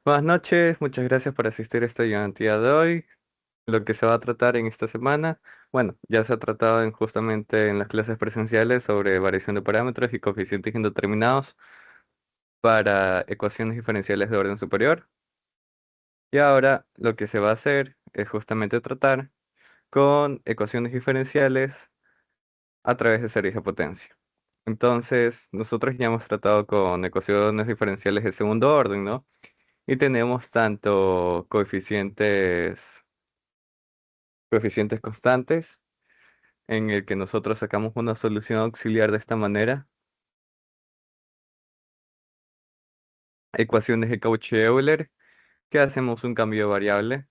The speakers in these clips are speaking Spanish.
Buenas noches, muchas gracias por asistir a esta llamada de hoy. Lo que se va a tratar en esta semana, bueno, ya se ha tratado justamente en las clases presenciales sobre variación de parámetros y coeficientes indeterminados para ecuaciones diferenciales de orden superior. Y ahora lo que se va a hacer es justamente tratar con ecuaciones diferenciales a través de series de potencia. Entonces, nosotros ya hemos tratado con ecuaciones diferenciales de segundo orden, ¿no? Y tenemos tanto coeficientes constantes, en el que nosotros sacamos una solución auxiliar de esta manera, ecuaciones de Cauchy-Euler, que hacemos un cambio de variable,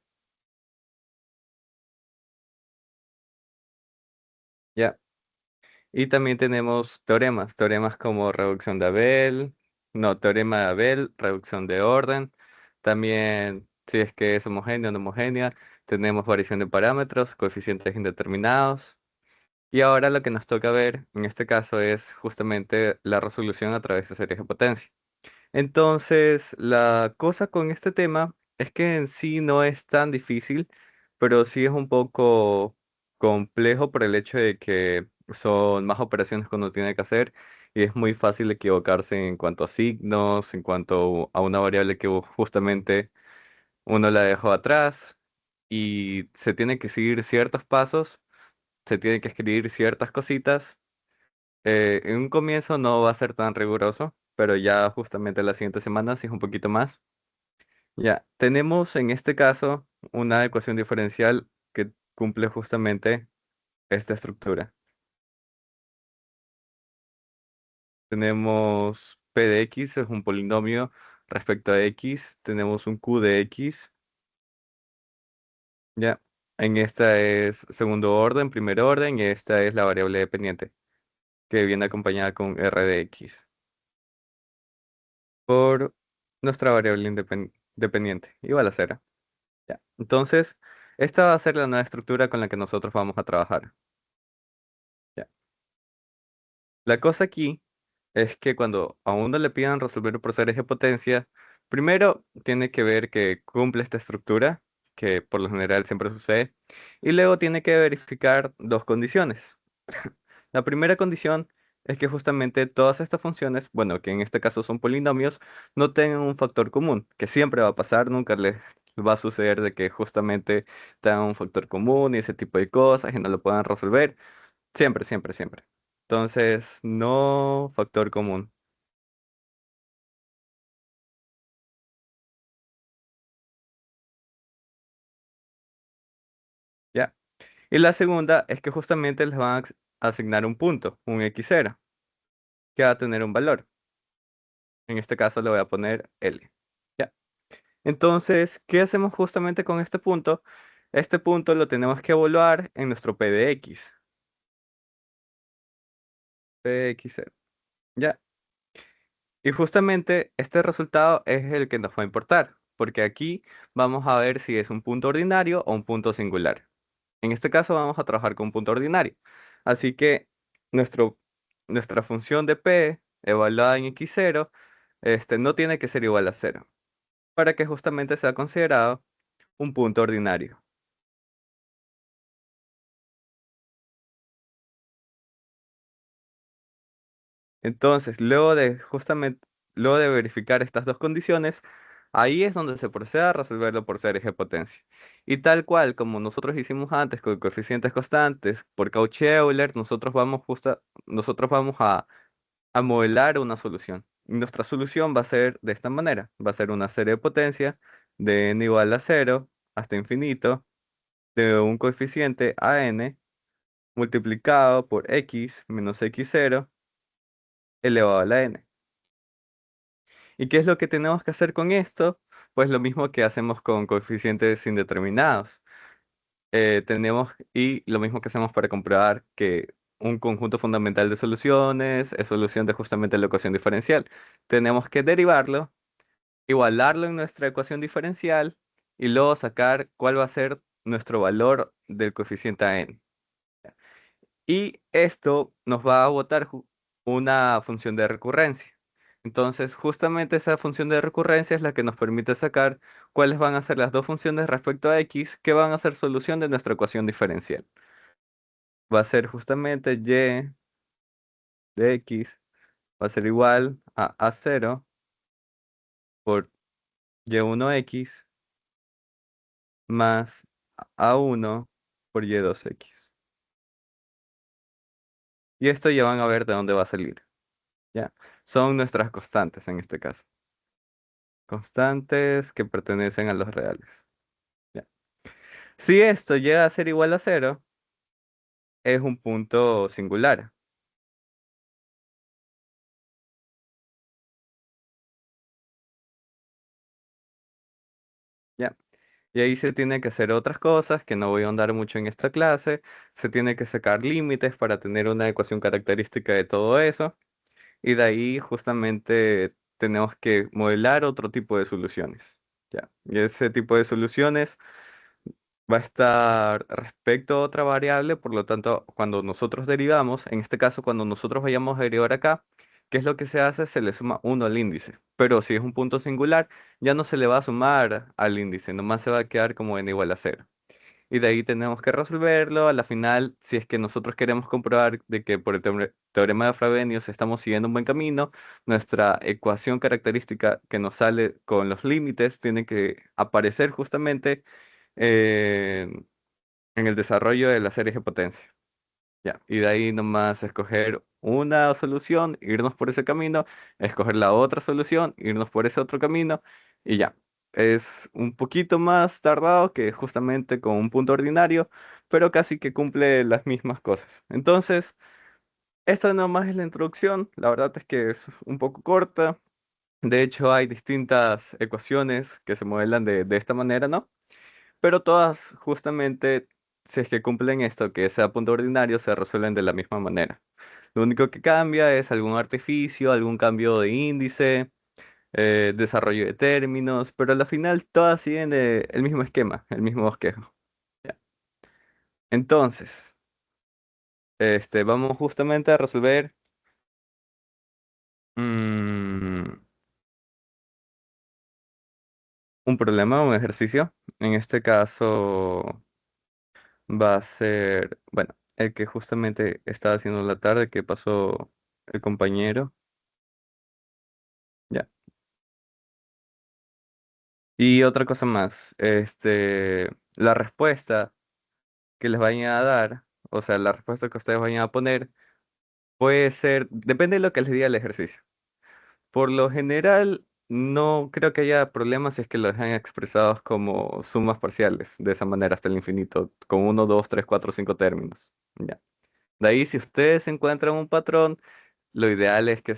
¿ya? Y también tenemos teoremas como reducción de Abel, no, teorema de Abel, reducción de orden, también si es que es homogénea o no homogénea, tenemos variación de parámetros, coeficientes indeterminados. Y ahora lo que nos toca ver en este caso es justamente la resolución a través de series de potencia. Entonces, la cosa con este tema es que en sí no es tan difícil, pero sí es un poco complejo por el hecho de que son más operaciones que uno tiene que hacer y es muy fácil equivocarse en cuanto a signos, en cuanto a una variable que justamente uno la dejó atrás y se tiene que seguir ciertos pasos, se tiene que escribir ciertas cositas. En un comienzo no va a ser tan riguroso, pero ya justamente la siguiente semana sí es un poquito más. Ya, tenemos en este caso una ecuación diferencial que cumple justamente esta estructura. Tenemos p de x, es un polinomio respecto a x, tenemos un q de x, ya. En esta es segundo orden, primer orden, y esta es la variable dependiente, que viene acompañada con r de x, por nuestra variable dependiente, igual a cero. Ya. Entonces, esta va a ser la nueva estructura con la que nosotros vamos a trabajar. Ya. La cosa aquí es que cuando a uno le pidan resolver por series de potencia, primero tiene que ver que cumple esta estructura, que por lo general siempre sucede, y luego tiene que verificar dos condiciones. La primera condición es que justamente todas estas funciones, bueno, que en este caso son polinomios, no tengan un factor común, que siempre va a pasar, nunca les va a suceder de que justamente tengan un factor común y ese tipo de cosas y no lo puedan resolver. Siempre, siempre, siempre. Entonces, no factor común. ¿Ya? Y la segunda es que justamente les van a asignar un punto, un x0, que va a tener un valor. En este caso le voy a poner L. ¿Ya? Entonces, ¿qué hacemos justamente con este punto? Este punto lo tenemos que evaluar en nuestro P de X. P de X0. ¿Ya? Y justamente este resultado es el que nos va a importar, porque aquí vamos a ver si es un punto ordinario o un punto singular. En este caso vamos a trabajar con un punto ordinario. Así que nuestro, nuestra función de P evaluada en x0 no tiene que ser igual a cero, para que justamente sea considerado un punto ordinario. Entonces, luego de verificar estas dos condiciones, ahí es donde se procede a resolverlo por series de potencia. Y tal cual como nosotros hicimos antes con coeficientes constantes por Cauchy-Euler, nosotros vamos a modelar una solución. Y nuestra solución va a ser de esta manera. Va a ser una serie de potencia de n igual a cero hasta infinito de un coeficiente a n multiplicado por x menos x0 elevado a la n. ¿Y qué es lo que tenemos que hacer con esto? Pues lo mismo que hacemos con coeficientes indeterminados. Y lo mismo que hacemos para comprobar que un conjunto fundamental de soluciones es solución de justamente la ecuación diferencial. Tenemos que derivarlo, igualarlo en nuestra ecuación diferencial y luego sacar cuál va a ser nuestro valor del coeficiente a n. Y esto nos va a botar una función de recurrencia. Entonces, justamente esa función de recurrencia es la que nos permite sacar cuáles van a ser las dos funciones respecto a x que van a ser solución de nuestra ecuación diferencial. Va a ser justamente y de x va a ser igual a a0 por y1x más a1 por y2x. Y esto ya van a ver de dónde va a salir. ¿Ya? Son nuestras constantes en este caso. Constantes que pertenecen a los reales. ¿Ya? Si esto llega a ser igual a cero, es un punto singular. ¿Ya? Y ahí se tiene que hacer otras cosas que no voy a ahondar mucho en esta clase. Se tiene que sacar límites para tener una ecuación característica de todo eso. Y de ahí justamente tenemos que modelar otro tipo de soluciones. ¿Ya? Y ese tipo de soluciones va a estar respecto a otra variable, por lo tanto, cuando nosotros derivamos, en este caso, cuando nosotros vayamos a derivar acá, ¿qué es lo que se hace? Se le suma uno al índice. Pero si es un punto singular, ya no se le va a sumar al índice, nomás se va a quedar como n igual a cero. Y de ahí tenemos que resolverlo. A la final, si es que nosotros queremos comprobar de que por el teorema de Frobenius estamos siguiendo un buen camino, nuestra ecuación característica que nos sale con los límites tiene que aparecer justamente eh, en el desarrollo de las series de potencia. Ya, y de ahí nomás escoger una solución, irnos por ese camino, escoger la otra solución, irnos por ese otro camino, y ya. Es un poquito más tardado que justamente con un punto ordinario, pero casi que cumple las mismas cosas. Entonces, esta nomás es la introducción. La verdad es que es un poco corta. De hecho, hay distintas ecuaciones que se modelan de esta manera, ¿no? Pero todas, justamente, si es que cumplen esto, que sea punto ordinario, se resuelven de la misma manera. Lo único que cambia es algún artificio, algún cambio de índice, desarrollo de términos, pero al final todas siguen el mismo esquema, el mismo bosquejo. Ya. Entonces, vamos justamente a resolver mm, un problema, un ejercicio. En este caso va a ser, bueno, el que justamente estaba haciendo la tarde que pasó el compañero. Ya. Y otra cosa más, la respuesta que les vayan a dar, o sea, la respuesta que ustedes vayan a poner, puede ser, depende de lo que les diga el ejercicio. Por lo general, no creo que haya problemas si es que los dejan expresados como sumas parciales, de esa manera hasta el infinito, con uno, 2, 3, 4, 5 términos. Ya. De ahí, si ustedes encuentran un patrón, lo ideal es que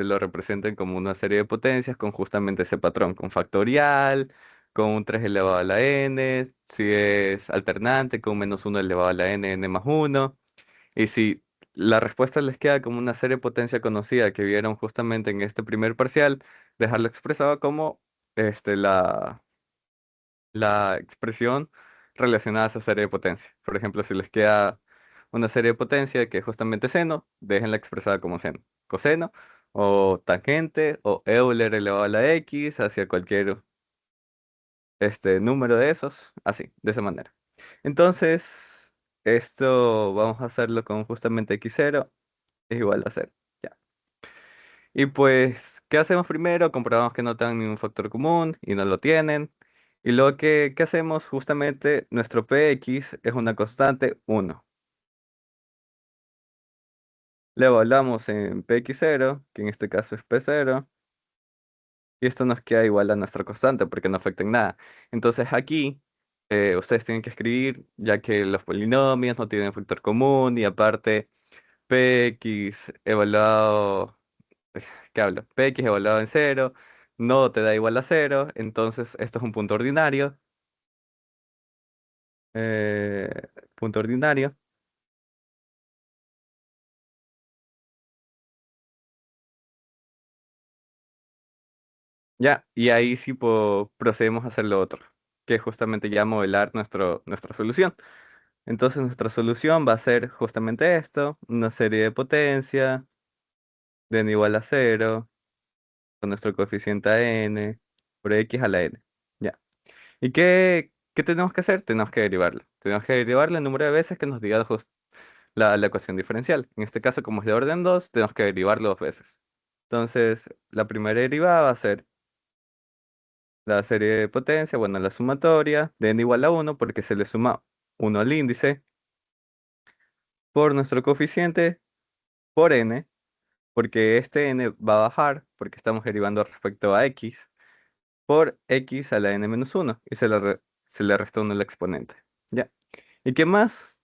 lo representen como una serie de potencias con justamente ese patrón, con factorial, con un 3 elevado a la n, si es alternante, con menos uno elevado a la n, n más uno. Y si la respuesta les queda como una serie de potencia conocida que vieron justamente en este primer parcial, dejarlo expresado como la expresión relacionada a esa serie de potencia. Por ejemplo, si les queda una serie de potencia que es justamente seno, déjenla expresada como seno, coseno, o tangente, o Euler elevado a la x, hacia cualquier número de esos, así, de esa manera. Entonces, esto vamos a hacerlo con justamente x0 es igual a cero. Ya. Y pues, ¿qué hacemos primero? Comprobamos que no tengan ningún factor común y no lo tienen. Y luego, ¿qué hacemos? Justamente, nuestro px es una constante 1. Le evaluamos en px0, que en este caso es p0, y esto nos queda igual a nuestra constante porque no afecta en nada. Entonces aquí, ustedes tienen que escribir, ya que los polinomios no tienen factor común, y aparte, px evaluado ¿qué hablo? Px evaluado en cero, no te da igual a cero, entonces esto es un punto ordinario. eh, Punto ordinario. Ya, y ahí sí procedemos a hacer lo otro, que es justamente ya modelar nuestra solución. Entonces nuestra solución va a ser justamente esto, una serie de potencia de n igual a cero, con nuestro coeficiente a n por x a la n. Ya. ¿Y qué tenemos que hacer? Tenemos que derivarlo. Tenemos que derivarlo el número de veces que nos diga la ecuación diferencial. En este caso, como es de orden 2, tenemos que derivarlo dos veces. Entonces, la primera derivada va a ser la serie de potencia, bueno, la sumatoria de n igual a 1, porque se le suma 1 al índice, por nuestro coeficiente, por n, porque este n va a bajar, porque estamos derivando respecto a x, por x a la n menos 1, y se le resta 1 al exponente. ¿Ya? ¿Y qué más?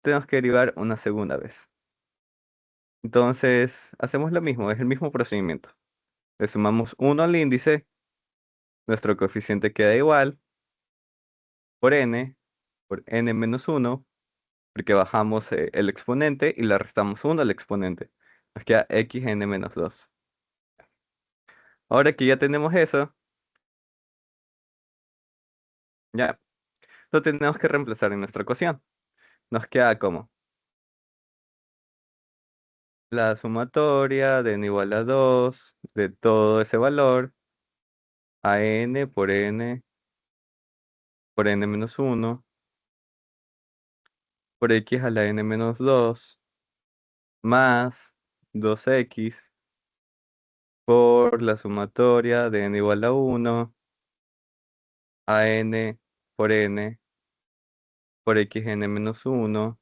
Tenemos que derivar una segunda vez. Entonces, hacemos lo mismo, es el mismo procedimiento. Le sumamos 1 al índice, nuestro coeficiente queda igual, por n menos 1, porque bajamos el exponente y le restamos 1 al exponente. Nos queda xn menos 2. Ahora que ya tenemos eso, ya lo tenemos que reemplazar en nuestra ecuación. Nos queda como la sumatoria de n igual a 2 de todo ese valor a n por n menos 1 por x a la n menos 2 más 2x por la sumatoria de n igual a 1 a n por xn menos 1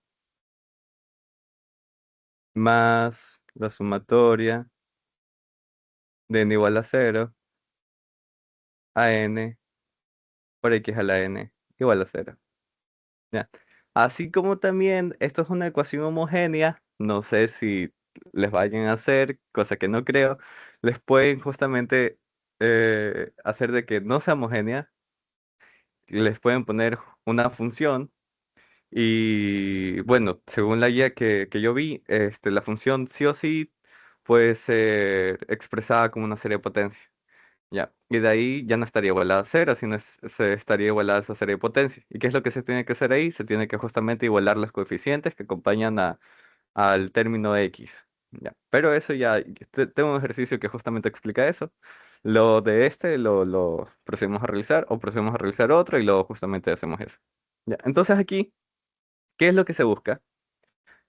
más la sumatoria de n igual a 0 a n por x a la n igual a 0. ¿Ya? Así como también esto es una ecuación homogénea, no sé si les vayan a hacer, cosa que no creo, les pueden justamente hacer de que no sea homogénea, y les pueden poner una función y bueno, según la guía que yo vi, la función sí o sí puede ser expresada como una serie de potencia. Ya, y de ahí ya no estaría igualada a cero, sino se estaría igualada a esa serie de potencia. ¿Y qué es lo que se tiene que hacer ahí? Se tiene que justamente igualar los coeficientes que acompañan al término x. Ya, pero eso ya, tengo un ejercicio que justamente explica eso. Lo de lo procedemos a realizar o procedemos a realizar otro y luego justamente hacemos eso. Ya, entonces aquí, ¿qué es lo que se busca?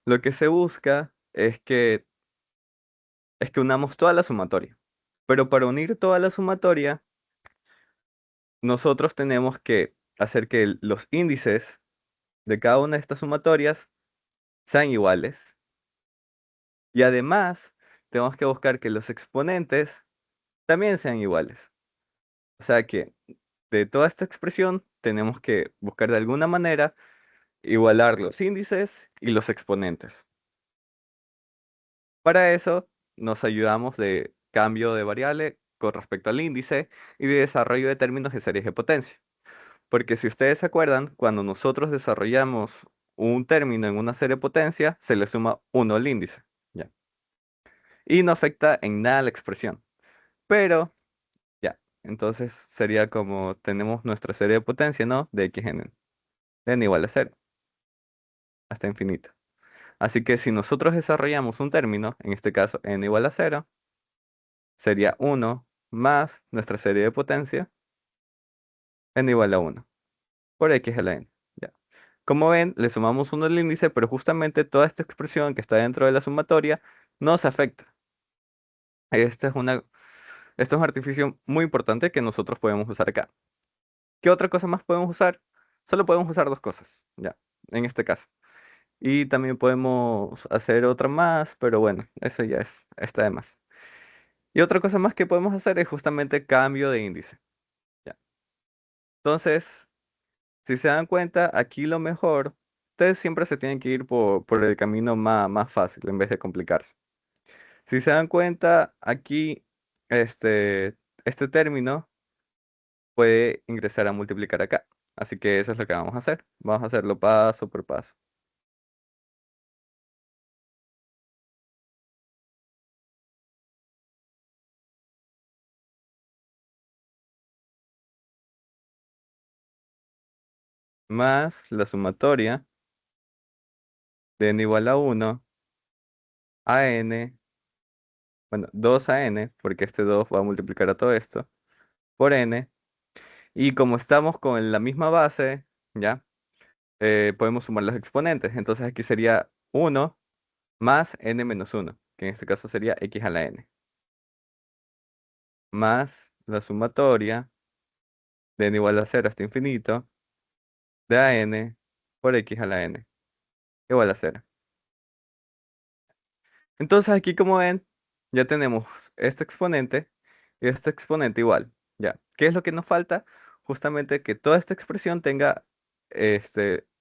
Lo que se busca es que unamos toda la sumatoria. Pero para unir toda la sumatoria, nosotros tenemos que hacer que los índices de cada una de estas sumatorias sean iguales. Y además, tenemos que buscar que los exponentes también sean iguales. O sea que de toda esta expresión tenemos que buscar de alguna manera igualar los índices y los exponentes. Para eso nos ayudamos de cambio de variable con respecto al índice y de desarrollo de términos de series de potencia. Porque si ustedes se acuerdan, cuando nosotros desarrollamos un término en una serie de potencia, se le suma 1 al índice. ¿Ya? Y no afecta en nada la expresión. Pero, ya, entonces sería como tenemos nuestra serie de potencia, ¿no? De x en n. De n igual a 0, hasta infinito. Así que si nosotros desarrollamos un término, en este caso n igual a 0, sería 1 más nuestra serie de potencia, n igual a 1, por x a la n. ¿Ya? Como ven, le sumamos 1 al índice, pero justamente toda esta expresión que está dentro de la sumatoria no se afecta. Este es este es un artificio muy importante que nosotros podemos usar acá. ¿Qué otra cosa más podemos usar? Solo podemos usar dos cosas, ya, en este caso. Y también podemos hacer otra más, pero bueno, eso ya está de más. Y otra cosa más que podemos hacer es justamente cambio de índice. Ya. Entonces, si se dan cuenta, aquí lo mejor, ustedes siempre se tienen que ir por el camino más fácil en vez de complicarse. Si se dan cuenta, aquí este término puede ingresar a multiplicar acá. Así que eso es lo que vamos a hacer. Vamos a hacerlo paso por paso. Más la sumatoria de n igual a 1 a n bueno, 2 a n, porque este 2 va a multiplicar a todo esto, por n. Y como estamos con la misma base, ¿ya? Podemos sumar los exponentes. Entonces aquí sería 1 más n menos 1, que en este caso sería x a la n, más la sumatoria de n igual a 0 hasta infinito de a n por x a la n igual a 0. Entonces aquí, como ven, ya tenemos este exponente y este exponente igual. ¿Ya? ¿Qué es lo que nos falta? Justamente que toda esta expresión tenga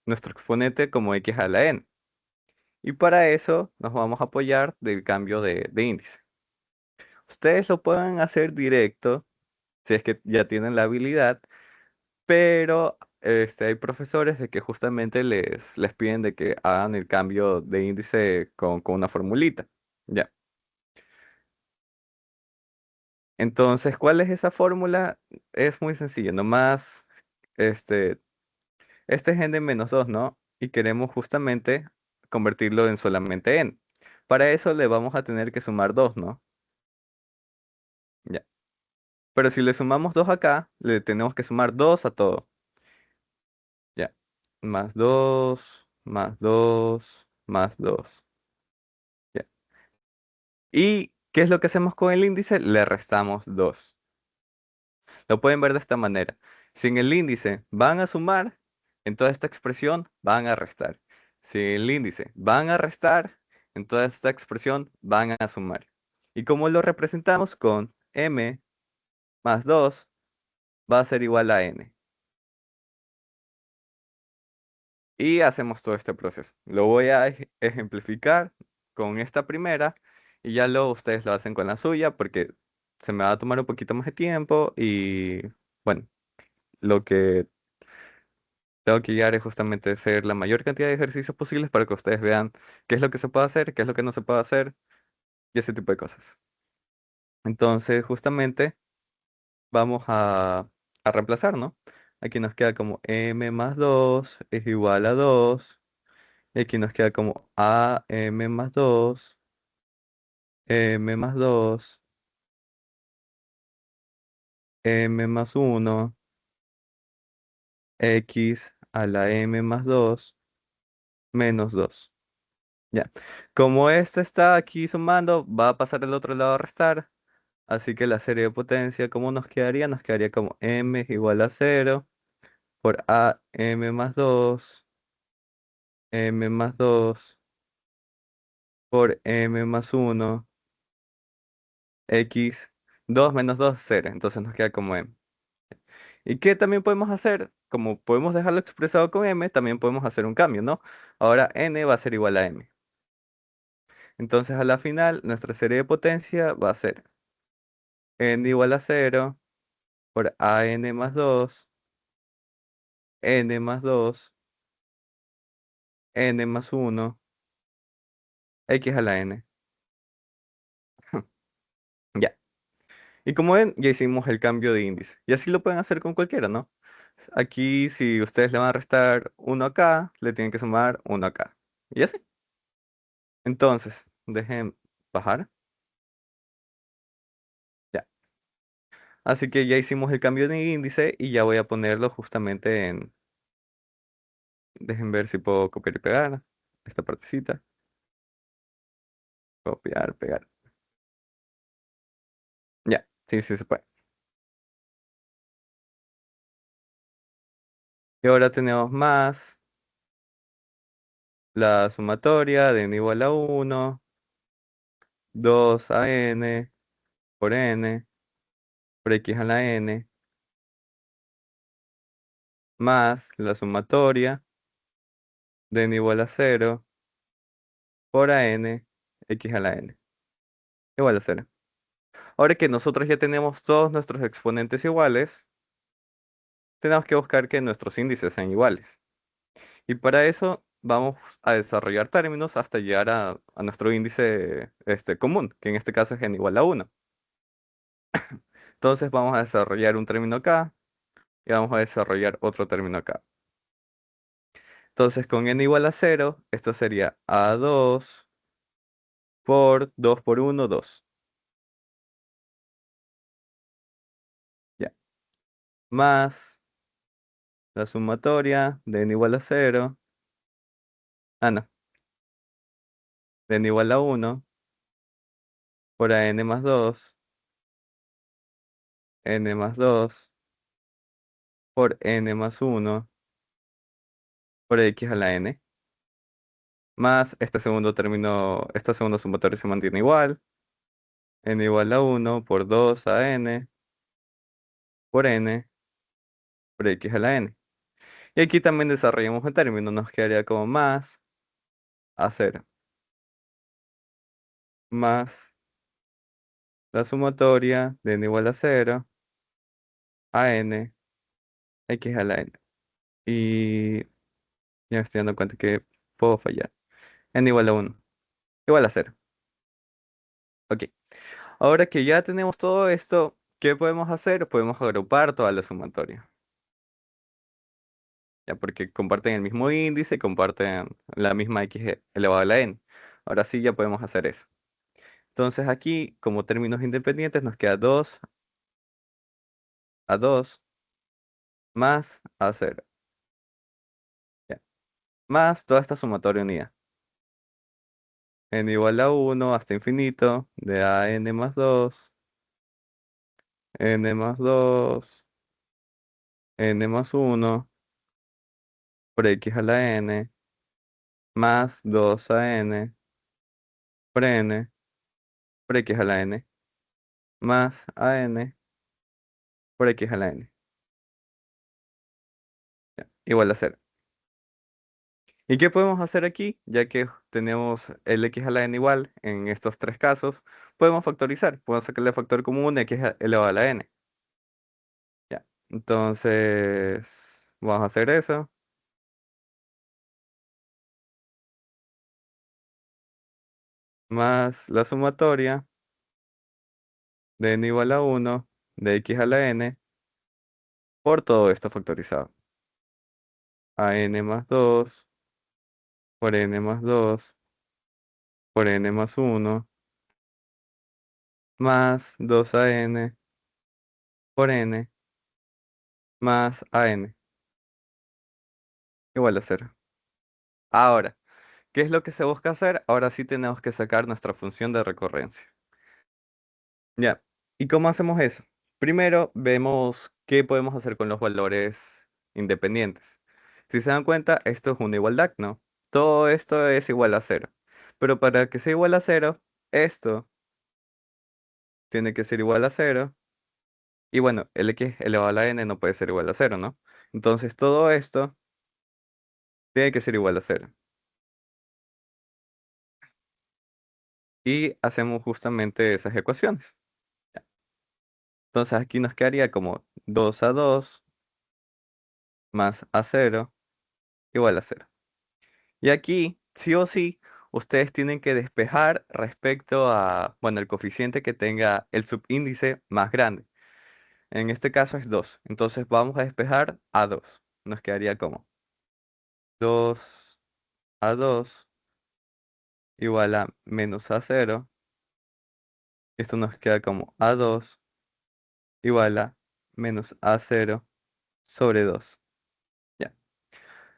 nuestro exponente como x a la n. Y para eso nos vamos a apoyar del cambio de índice. Ustedes lo pueden hacer directo, si es que ya tienen la habilidad, pero hay profesores de que justamente les piden de que hagan el cambio de índice con una formulita. ¿Ya? Entonces, ¿cuál es esa fórmula? Es muy sencillo, nomás este, este es n menos 2, ¿no? Y queremos justamente convertirlo en solamente n. Para eso le vamos a tener que sumar 2, ¿no? Ya. Pero si le sumamos 2 acá, le tenemos que sumar 2 a todo. Ya. Más 2, más 2, más 2. Ya. ¿Y qué es lo que hacemos con el índice? Le restamos 2. Lo pueden ver de esta manera. Si en el índice van a sumar, en toda esta expresión van a restar. Si en el índice van a restar, en toda esta expresión van a sumar. ¿Y cómo lo representamos? Con m más 2 va a ser igual a n. Y hacemos todo este proceso. Lo voy a ejemplificar con esta primera y ya luego ustedes lo hacen con la suya porque se me va a tomar un poquito más de tiempo y bueno, lo que tengo que guiar es justamente hacer la mayor cantidad de ejercicios posibles para que ustedes vean qué es lo que se puede hacer, qué es lo que no se puede hacer y ese tipo de cosas. Entonces, justamente vamos a reemplazar, ¿no? Aquí nos queda como m más 2 es igual a 2. Y aquí nos queda como am más 2, m más 2, m más 1, x a la m más 2 menos 2. Ya. Como este está aquí sumando, va a pasar al otro lado a restar. Así que la serie de potencia, ¿cómo nos quedaría? Nos quedaría como m es igual a 0 por a m más 2, m más 2 por m más 1, x 2 menos 2, 0. Entonces nos queda como m. ¿Y qué también podemos hacer? Como podemos dejarlo expresado con m, también podemos hacer un cambio, ¿no? Ahora n va a ser igual a m. Entonces a la final, nuestra serie de potencia va a ser n igual a 0 por a n más 2, n más 2, n más 1, x a la n. Ya. Y como ven, ya hicimos el cambio de índice. Y así lo pueden hacer con cualquiera, ¿no? Aquí, si ustedes le van a restar 1 acá, le tienen que sumar 1 acá. Y así. Entonces, dejen bajar. Ya. Así que ya hicimos el cambio de índice y ya voy a ponerlo justamente en... Dejen ver si puedo copiar y pegar esta partecita. Copiar, pegar. Ya, sí, sí se puede. Y ahora tenemos más la sumatoria de n igual a 1, 2 a n por n por x a la n, más la sumatoria de n igual a 0 por a n x a la n igual a 0. Ahora que nosotros ya tenemos todos nuestros exponentes iguales, tenemos que buscar que nuestros índices sean iguales. Y para eso vamos a desarrollar términos hasta llegar a nuestro índice común, que en este caso es n igual a 1. Entonces vamos a desarrollar un término acá y vamos a desarrollar otro término acá. Entonces con n igual a 0, esto sería a2 por 2 por 1, 2. más la sumatoria de n igual a 0. Ah, no, de n igual a 1 por a n más 2, n más 2 por n más 1 por x a la n, más este segundo término, esta segunda sumatoria se mantiene igual, n igual a 1 por 2 a n por n por x a la n. Y aquí también desarrollamos un término, nos quedaría como más a 0, más la sumatoria de n igual a 0 a n x a la n. Y ya me estoy dando cuenta que puedo fallar. N igual a 1, igual a 0. Ok. Ahora que ya tenemos todo esto, ¿qué podemos hacer? Podemos agrupar toda la sumatoria. Ya, porque comparten el mismo índice, comparten la misma x elevado a la n. Ahora sí ya podemos hacer eso. Entonces aquí, como términos independientes, nos queda 2 a 2 más a 0. Ya. Más toda esta sumatoria unida. N igual a 1 hasta infinito de a n más 2, n más 2, n más 1 por x a la n, más 2 a n por n por x a la n, más a n por x a la n, igual a 0. ¿Y qué podemos hacer aquí? Ya que tenemos el x a la n igual en estos tres casos, podemos factorizar. Podemos sacarle factor común x elevado a la n. Ya. Entonces, vamos a hacer eso. Más la sumatoria de n igual a 1 de x a la n por todo esto factorizado. A n más 2 por n más 2 por n más 1 más 2 a n por n más a n igual a 0. Ahora, ¿qué es lo que se busca hacer? Ahora sí tenemos que sacar nuestra función de recurrencia. Ya, ¿y cómo hacemos eso? Primero vemos qué podemos hacer con los valores independientes. Si se dan cuenta, esto es una igualdad, ¿no? Todo esto es igual a 0. Pero para que sea igual a 0, esto tiene que ser igual a 0. Y bueno, el x elevado a la n no puede ser igual a 0, ¿no? Entonces todo esto tiene que ser igual a 0. Y hacemos justamente esas ecuaciones. Entonces aquí nos quedaría como 2 a 2 más a 0 igual a 0. Y aquí, sí o sí, ustedes tienen que despejar respecto a, bueno, el coeficiente que tenga el subíndice más grande. En este caso es 2. Entonces vamos a despejar a 2. Nos quedaría como 2 a 2 igual a menos a 0. Esto nos queda como a 2 igual a menos a 0 sobre 2. Ya.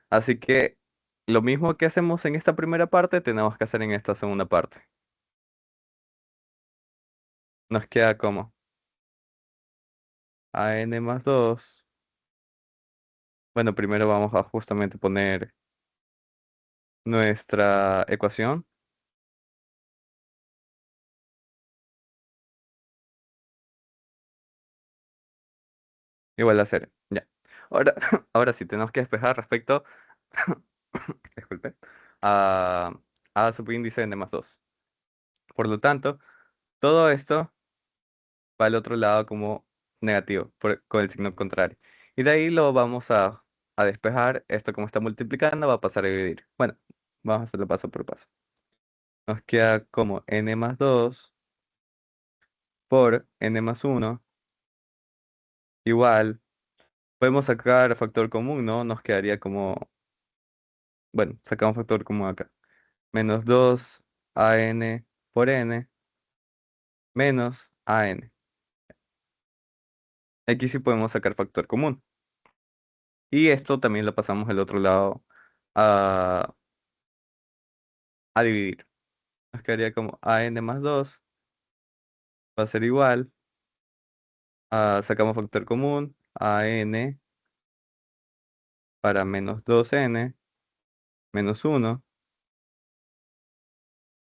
Así que lo mismo que hacemos en esta primera parte, tenemos que hacer en esta segunda parte. Nos queda como a n más 2. Bueno, primero vamos a justamente poner nuestra ecuación. Igual a 0. Ya. Ahora, ahora sí, tenemos que despejar respecto, disculpe, a, a subíndice n más 2. Por lo tanto, todo esto va al otro lado como negativo, con el signo contrario. Y de ahí lo vamos a despejar. Esto como está multiplicando va a pasar a dividir. Bueno, vamos a hacerlo paso por paso. Nos queda como n más 2 por n más 1 igual. Podemos sacar factor común, ¿no? Nos quedaría como, bueno, sacamos factor común acá. Menos 2 a n por n menos a n. Aquí sí podemos sacar factor común. Y esto también lo pasamos al otro lado a, a dividir. Nos quedaría como an más 2 va a ser igual sacamos factor común, an para menos 2n menos 1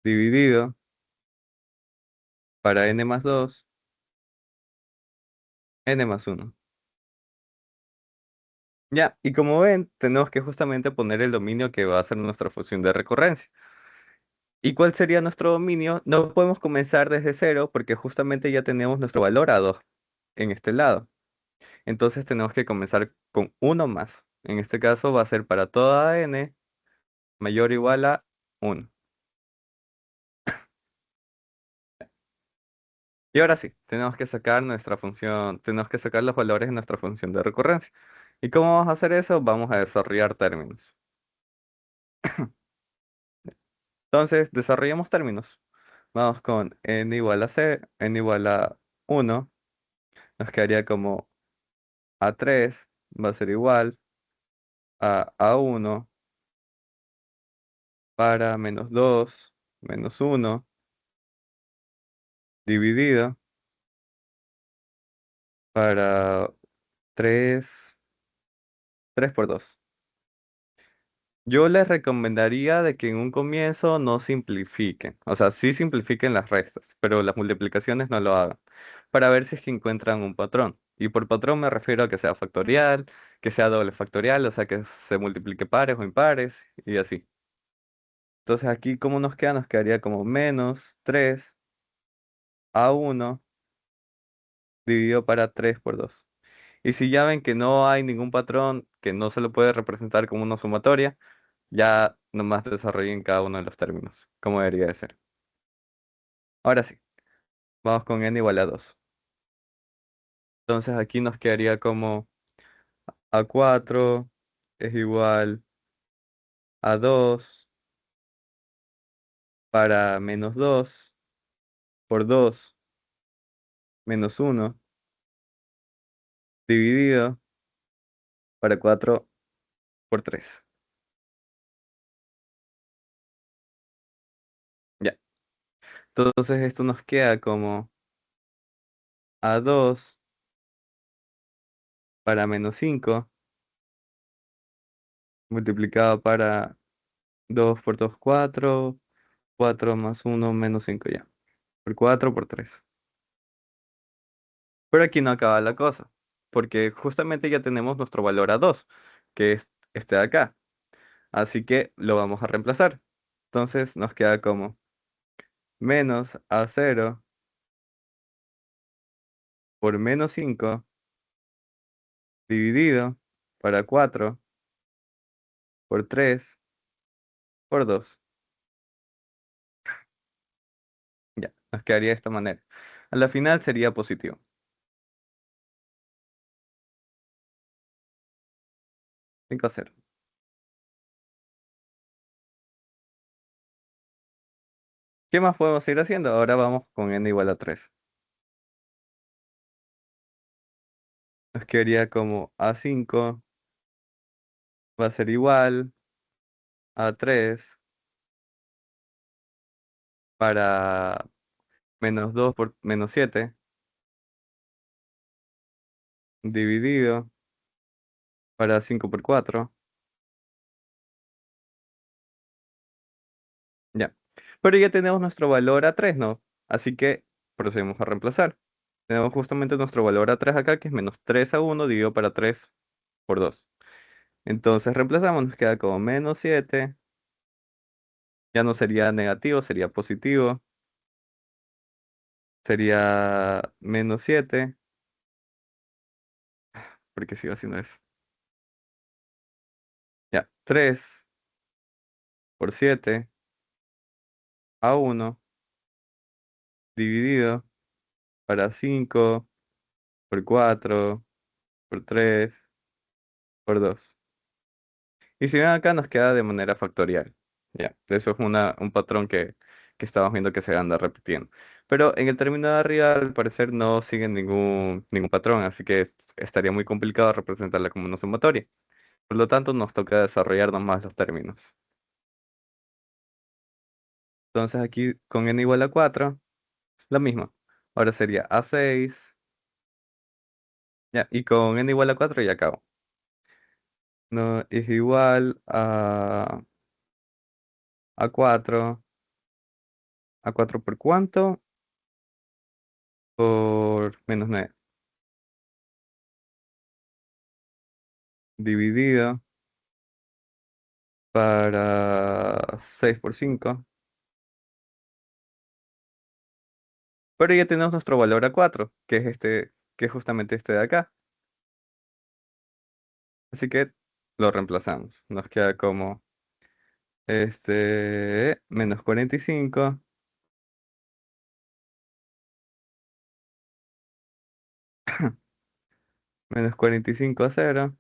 dividido para n más 2 n más 1. Ya, y como ven, tenemos que justamente poner el dominio que va a ser nuestra función de recurrencia. ¿Y cuál sería nuestro dominio? No podemos comenzar desde cero porque justamente ya tenemos nuestro valor a 2 en este lado. Entonces tenemos que comenzar con uno más. En este caso va a ser para toda n mayor o igual a 1. Y ahora sí, tenemos que sacar nuestra función, tenemos que sacar los valores de nuestra función de recurrencia. ¿Y cómo vamos a hacer eso? Vamos a desarrollar términos. Entonces, desarrollamos términos. Vamos con n igual a c, n igual a 1. Nos quedaría como a3 va a ser igual a a1 para menos 2 menos 1 dividido para 3 por 2. Yo les recomendaría de que en un comienzo no simplifiquen, o sea, sí simplifiquen las restas, pero las multiplicaciones no lo hagan, para ver si es que encuentran un patrón. Y por patrón me refiero a que sea factorial, que sea doble factorial, o sea, que se multiplique pares o impares y así. Entonces aquí, ¿cómo nos queda? Nos quedaría como menos 3 a 1 dividido para 3 por 2. Y si ya ven que no hay ningún patrón, que no se lo puede representar como una sumatoria, ya nomás desarrollen cada uno de los términos, como debería de ser. Ahora sí, vamos con n igual a 2. Entonces aquí nos quedaría como a4 es igual a 2 para menos 2 por 2 menos 1 dividido para 4 por 3. Ya, entonces esto nos queda como a2 para menos 5 multiplicado para 2 por 2 4 4 más 1 menos 5 ya, por 4 por 3. Pero aquí no acaba la cosa, porque justamente ya tenemos nuestro valor a 2, que es este de acá. Así que lo vamos a reemplazar. Entonces nos queda como menos a0 por menos 5 dividido para 4 por 3 por 2. Ya, nos quedaría de esta manera. A la final sería positivo. 5-0. ¿Qué más podemos ir haciendo? Ahora vamos con n igual a 3. Nos quedaría como a5 va a ser igual a 3 para menos 2 por menos 7 dividido para 5 por 4. Ya. Pero ya tenemos nuestro valor a 3, ¿no? Así que procedemos a reemplazar. Tenemos justamente nuestro valor a 3 acá, que es menos 3 a 1 dividido para 3 por 2. Entonces reemplazamos, nos queda como menos 7. Ya no sería negativo, sería positivo. Sería menos 7, porque sigo haciendo eso. Ya, 3 por 7 a 1 dividido para 5 por 4 por 3 por 2. Y si ven acá nos queda de manera factorial. Ya, eso es un patrón que estamos viendo que se anda repitiendo. Pero en el término de arriba, al parecer, no siguen ningún patrón, así que estaría muy complicado representarla como una sumatoria. Por lo tanto, nos toca desarrollarnos más los términos. Entonces aquí con n igual a 4 lo mismo. Ahora sería A6, ya, y con n igual a 4 ya acabo. No es igual a 4. ¿A 4 por cuánto? Por -9. Dividido para 6 por 5. Pero ya tenemos nuestro valor a 4, que es que es justamente este de acá. Así que lo reemplazamos. Nos queda como -45 -45 a 0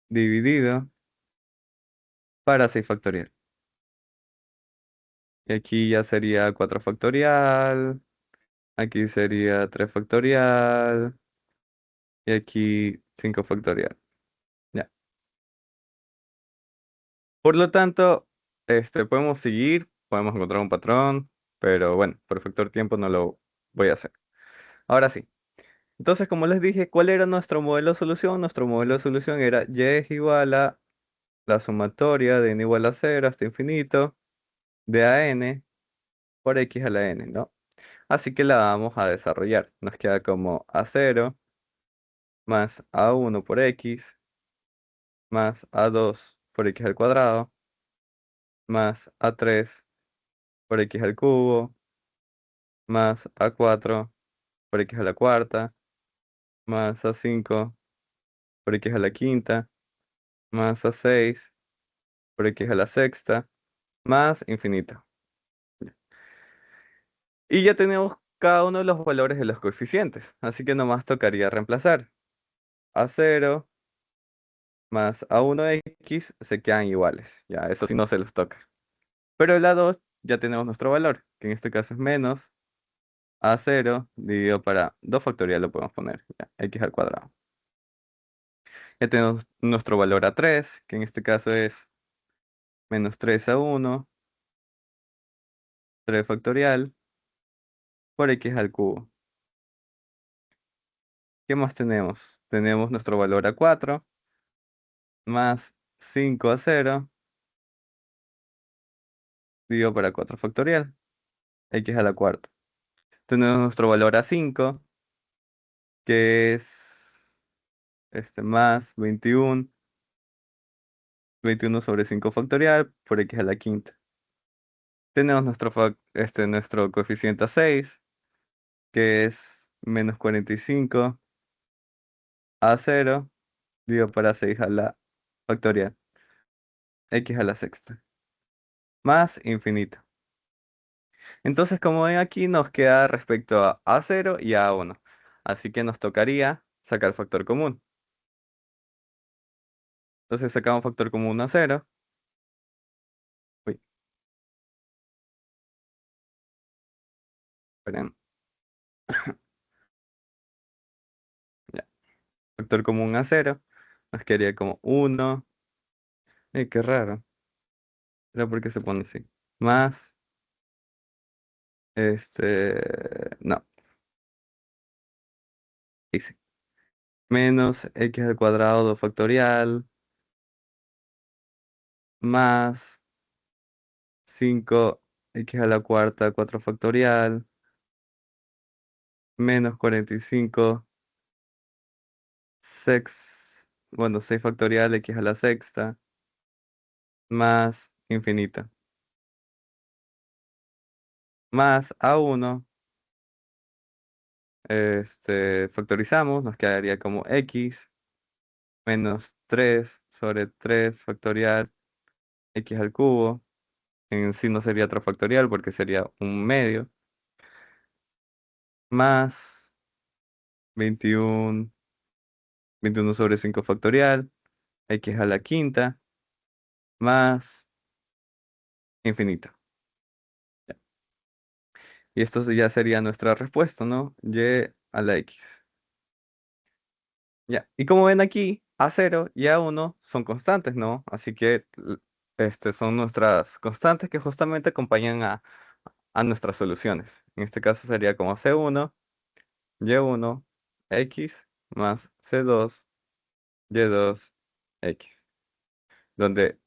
dividido para 6 factorial. Y aquí ya sería 4 factorial. Aquí sería 3 factorial. Y aquí 5 factorial. Ya. Por lo tanto, podemos seguir, podemos encontrar un patrón, pero bueno, por factor tiempo no lo voy a hacer. Ahora sí. Entonces, como les dije, ¿cuál era nuestro modelo de solución? Nuestro modelo de solución era y es igual a la sumatoria de n igual a 0 hasta infinito de a n por x a la n, ¿no? Así que la vamos a desarrollar. Nos queda como a0 más a1 por x más a2 por x al cuadrado más a3 por x al cubo más a4 por x a la cuarta más a5 por x a la quinta más a6 por x a la sexta más infinito. Y ya tenemos cada uno de los valores de los coeficientes, así que nomás tocaría reemplazar. A0 más a1x se quedan iguales, ya, eso sí no se los toca. Pero el A2 ya tenemos nuestro valor, que en este caso es menos A0 dividido para 2 factorial lo podemos poner, ya, x al cuadrado. Ya tenemos nuestro valor A3, que en este caso es menos 3 a1, 3 factorial, por x al cubo. ¿Qué más tenemos? Tenemos nuestro valor A4, más 5 a 0, dividido para 4 factorial, x a la cuarta. Tenemos nuestro valor A5, que es más 21 sobre 5 factorial por x a la quinta. Tenemos nuestro coeficiente A6, que es menos 45 a 0, dividido para 6 a la factorial, x a la sexta, más infinito. Entonces, como ven aquí, nos queda respecto a A0 y a A1. Así que nos tocaría sacar factor común. Entonces sacamos factor común a 0. Uy, esperen, ya. Factor común a 0. Nos quedaría como 1. Qué raro. ¿Pero por qué se pone así? Más, no, dice. Menos x al cuadrado 2 factorial, más 5x a la cuarta 4 factorial, menos 45 bueno, 6 factorial x a la sexta, más infinita, más a1, factorizamos, nos quedaría como x menos 3 sobre 3 factorial x al cubo. En sí no sería otro factorial porque sería un medio, más 21 21 sobre 5 factorial x a la quinta, más infinito. Y esto ya sería nuestra respuesta, ¿no? Y a la X. Ya. Y como ven aquí, A0 y A1 son constantes, ¿no? Así que son nuestras constantes que justamente acompañan a nuestras soluciones. En este caso sería como C1, Y1, X más C2, Y2, X. Donde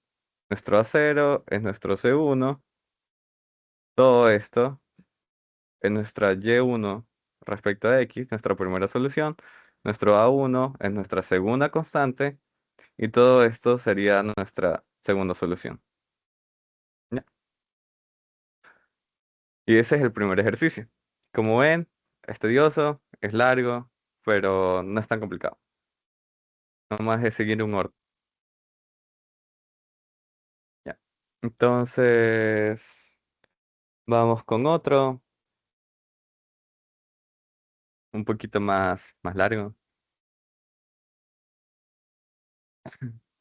nuestro A0 es nuestro C1, todo esto es nuestra Y1 respecto a X, nuestra primera solución, nuestro A1 es nuestra segunda constante, y todo esto sería nuestra segunda solución. ¿Ya? Y ese es el primer ejercicio. Como ven, es tedioso, es largo, pero no es tan complicado. Nomás es seguir un orden. ¿Ya? Entonces, vamos con otro, un poquito más largo.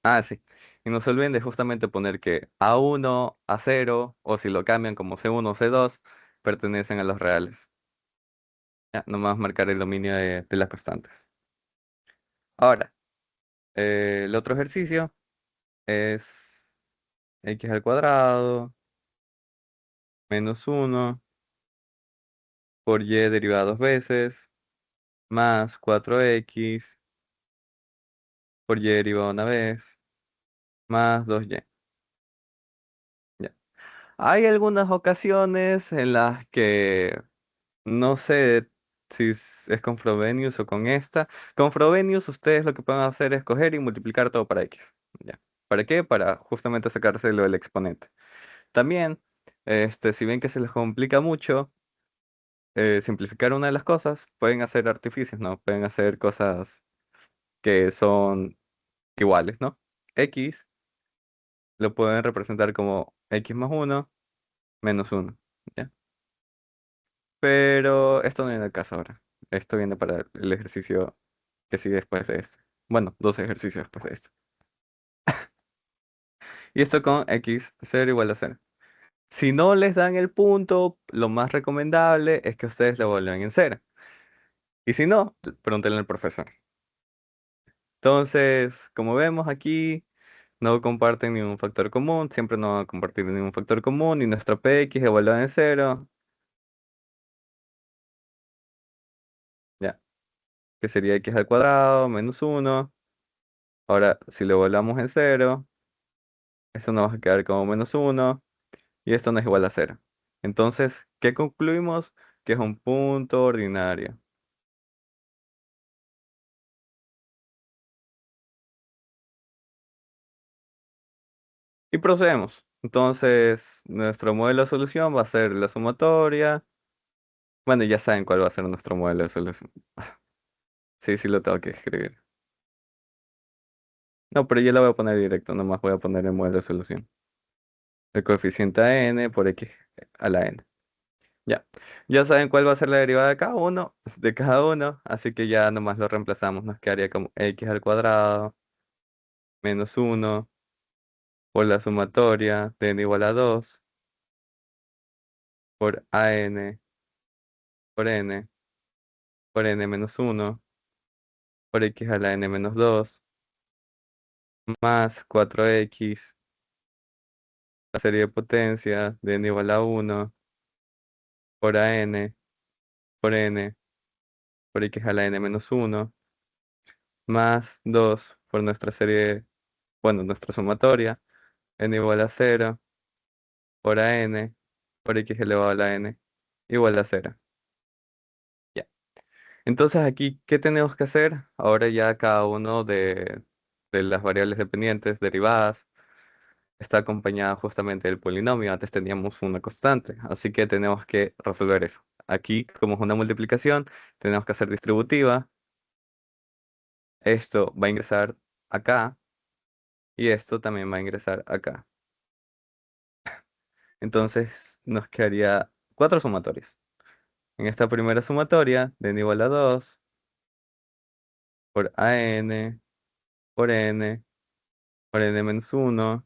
Ah, sí. Y no se olviden de justamente poner que A1, A0, o si lo cambian como C1 o C2, pertenecen a los reales. Ya, nomás marcar el dominio de las constantes. Ahora, el otro ejercicio es x al cuadrado menos 1 por y derivada dos veces más 4x por y derivada una vez más 2y. Ya. Hay algunas ocasiones en las que no sé si es con Frobenius o con esta. Con Frobenius ustedes lo que pueden hacer es coger y multiplicar todo para x. ¿Ya? ¿Para qué? Para justamente sacárselo del exponente. También, si ven que se les complica mucho simplificar una de las cosas, pueden hacer artificios, ¿no? Pueden hacer cosas que son iguales, ¿no? X lo pueden representar como x más uno menos uno, ¿ya? Pero esto no viene al caso ahora. Esto viene para el ejercicio que sigue después de este. Bueno, dos ejercicios después de este. Y esto con x 0 igual a 0. Si no les dan el punto, lo más recomendable es que ustedes lo vuelvan en cero. Y si no, pregúntenle al profesor. Entonces, como vemos aquí, no comparten ningún factor común, siempre no van a compartir ningún factor común, y nuestra px evaluada en cero, ya, que sería x al cuadrado menos uno. Ahora, si lo evaluamos en cero, esto nos va a quedar como menos uno, y esto no es igual a cero. Entonces, ¿qué concluimos? Que es un punto ordinario. Y procedemos. Entonces, nuestro modelo de solución va a ser la sumatoria. Bueno, ya saben cuál va a ser nuestro modelo de solución. Sí, sí lo tengo que escribir. No, pero yo la voy a poner directo, nomás voy a poner el modelo de solución. El coeficiente a n por x a la n. Ya. Ya saben cuál va a ser la derivada de cada uno, así que ya nomás lo reemplazamos. Nos quedaría como x al cuadrado menos uno por la sumatoria de n igual a 2 por a n por n por n menos uno por x a la n menos 2 más 4x, la serie de potencia de n igual a uno por a n por n por x a la n menos uno más 2 por nuestra serie, bueno, nuestra sumatoria, n igual a cero por a n por x elevado a la n igual a cero. Ya. Entonces aquí, ¿qué tenemos que hacer? Ahora ya cada uno de las variables dependientes derivadas está acompañada justamente del polinomio. Antes teníamos una constante, así que tenemos que resolver eso. Aquí, como es una multiplicación, tenemos que hacer distributiva. Esto va a ingresar acá y esto también va a ingresar acá. Entonces nos quedaría cuatro sumatorias. En esta primera sumatoria, de n igual a 2 por an por n por n menos uno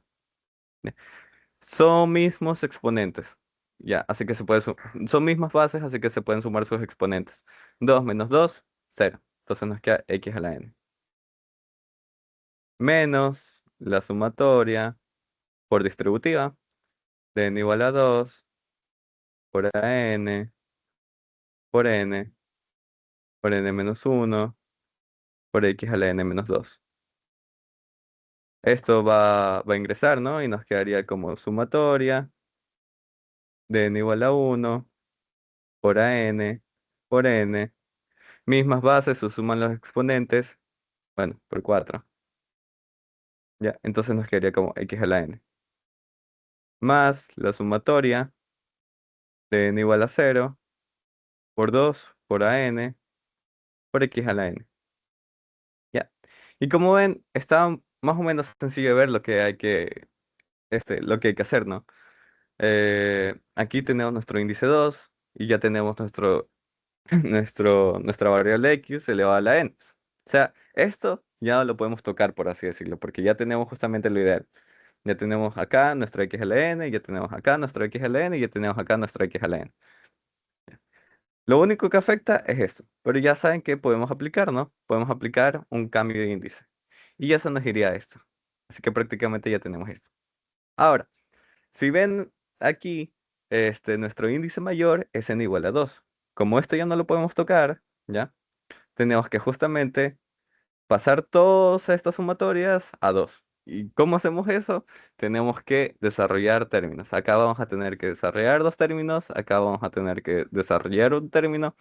son mismos exponentes. Ya, así que son mismas bases, así que se pueden sumar sus exponentes. 2 menos 2, 0. Entonces nos queda x a la n. Menos la sumatoria por distributiva de n igual a 2 por a n por n por n menos 1 por x a la n menos 2. Esto va a ingresar, ¿no? Y nos quedaría como sumatoria de n igual a 1 por a n por n. Mismas bases, se suman los exponentes, bueno, por 4. Ya, entonces nos quedaría como x a la n. Más la sumatoria de n igual a 0 por 2 por a n por x a la n. Ya. Y como ven, está más o menos sencillo de ver lo que hay que hacer, ¿no? Aquí tenemos nuestro índice 2 y ya tenemos nuestra variable x elevada a la n. O sea, esto ya lo podemos tocar, por así decirlo, porque ya tenemos justamente lo ideal. Ya tenemos acá nuestra x a la n, ya tenemos acá nuestra x a la n, y ya tenemos acá nuestra x a la n. Lo único que afecta es esto, pero ya saben que podemos aplicar, ¿no? Podemos aplicar un cambio de índice. Y ya se nos iría esto. Así que prácticamente ya tenemos esto. Ahora, si ven aquí, nuestro índice mayor es n igual a 2. Como esto ya no lo podemos tocar, ¿ya? Tenemos que justamente pasar todas estas sumatorias a 2. ¿Y cómo hacemos eso? Tenemos que desarrollar términos. Acá vamos a tener que desarrollar dos términos, acá vamos a tener que desarrollar un término,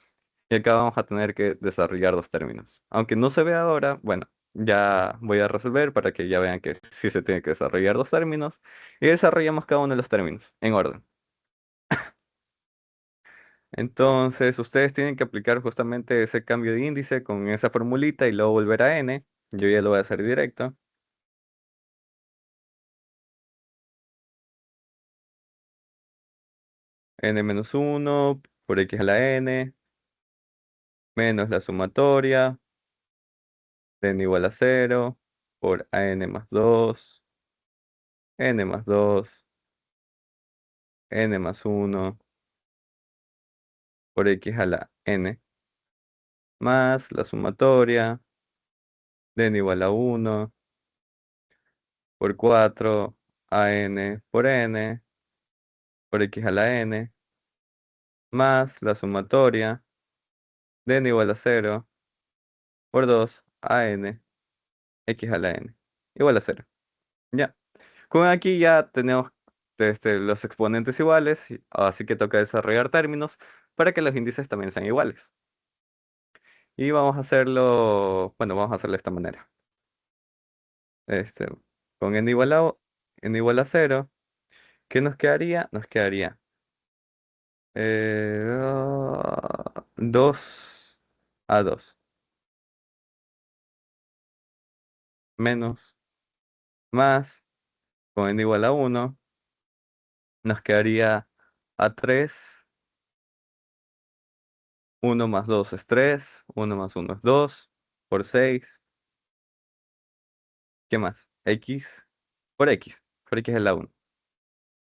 y acá vamos a tener que desarrollar dos términos. Aunque no se vea ahora, bueno, ya voy a resolver para que ya vean que sí se tiene que desarrollar dos términos, y desarrollamos cada uno de los términos en orden. Entonces, ustedes tienen que aplicar justamente ese cambio de índice con esa formulita y luego volver a n. Yo ya lo voy a hacer directo. N-1 por x a la n, menos la sumatoria de n igual a 0 por a n más 2, n más 2, n más 1 por x a la n, más la sumatoria de n igual a 1 por 4 a n por n por x a la n, más la sumatoria de n igual a 0 por 2 a n x a la n igual a 0. Ya. Con aquí ya tenemos los exponentes iguales, así que toca desarrollar términos para que los índices también sean iguales. Y vamos a hacerlo, bueno, vamos a hacerlo de esta manera. Este, con n igual a 0, ¿qué nos quedaría? Nos quedaría 2 a 2 menos más, con n igual a 1, nos quedaría a 3. 1 más 2 es 3, 1 más 1 es 2, por 6. ¿Qué más? X por X es la 1.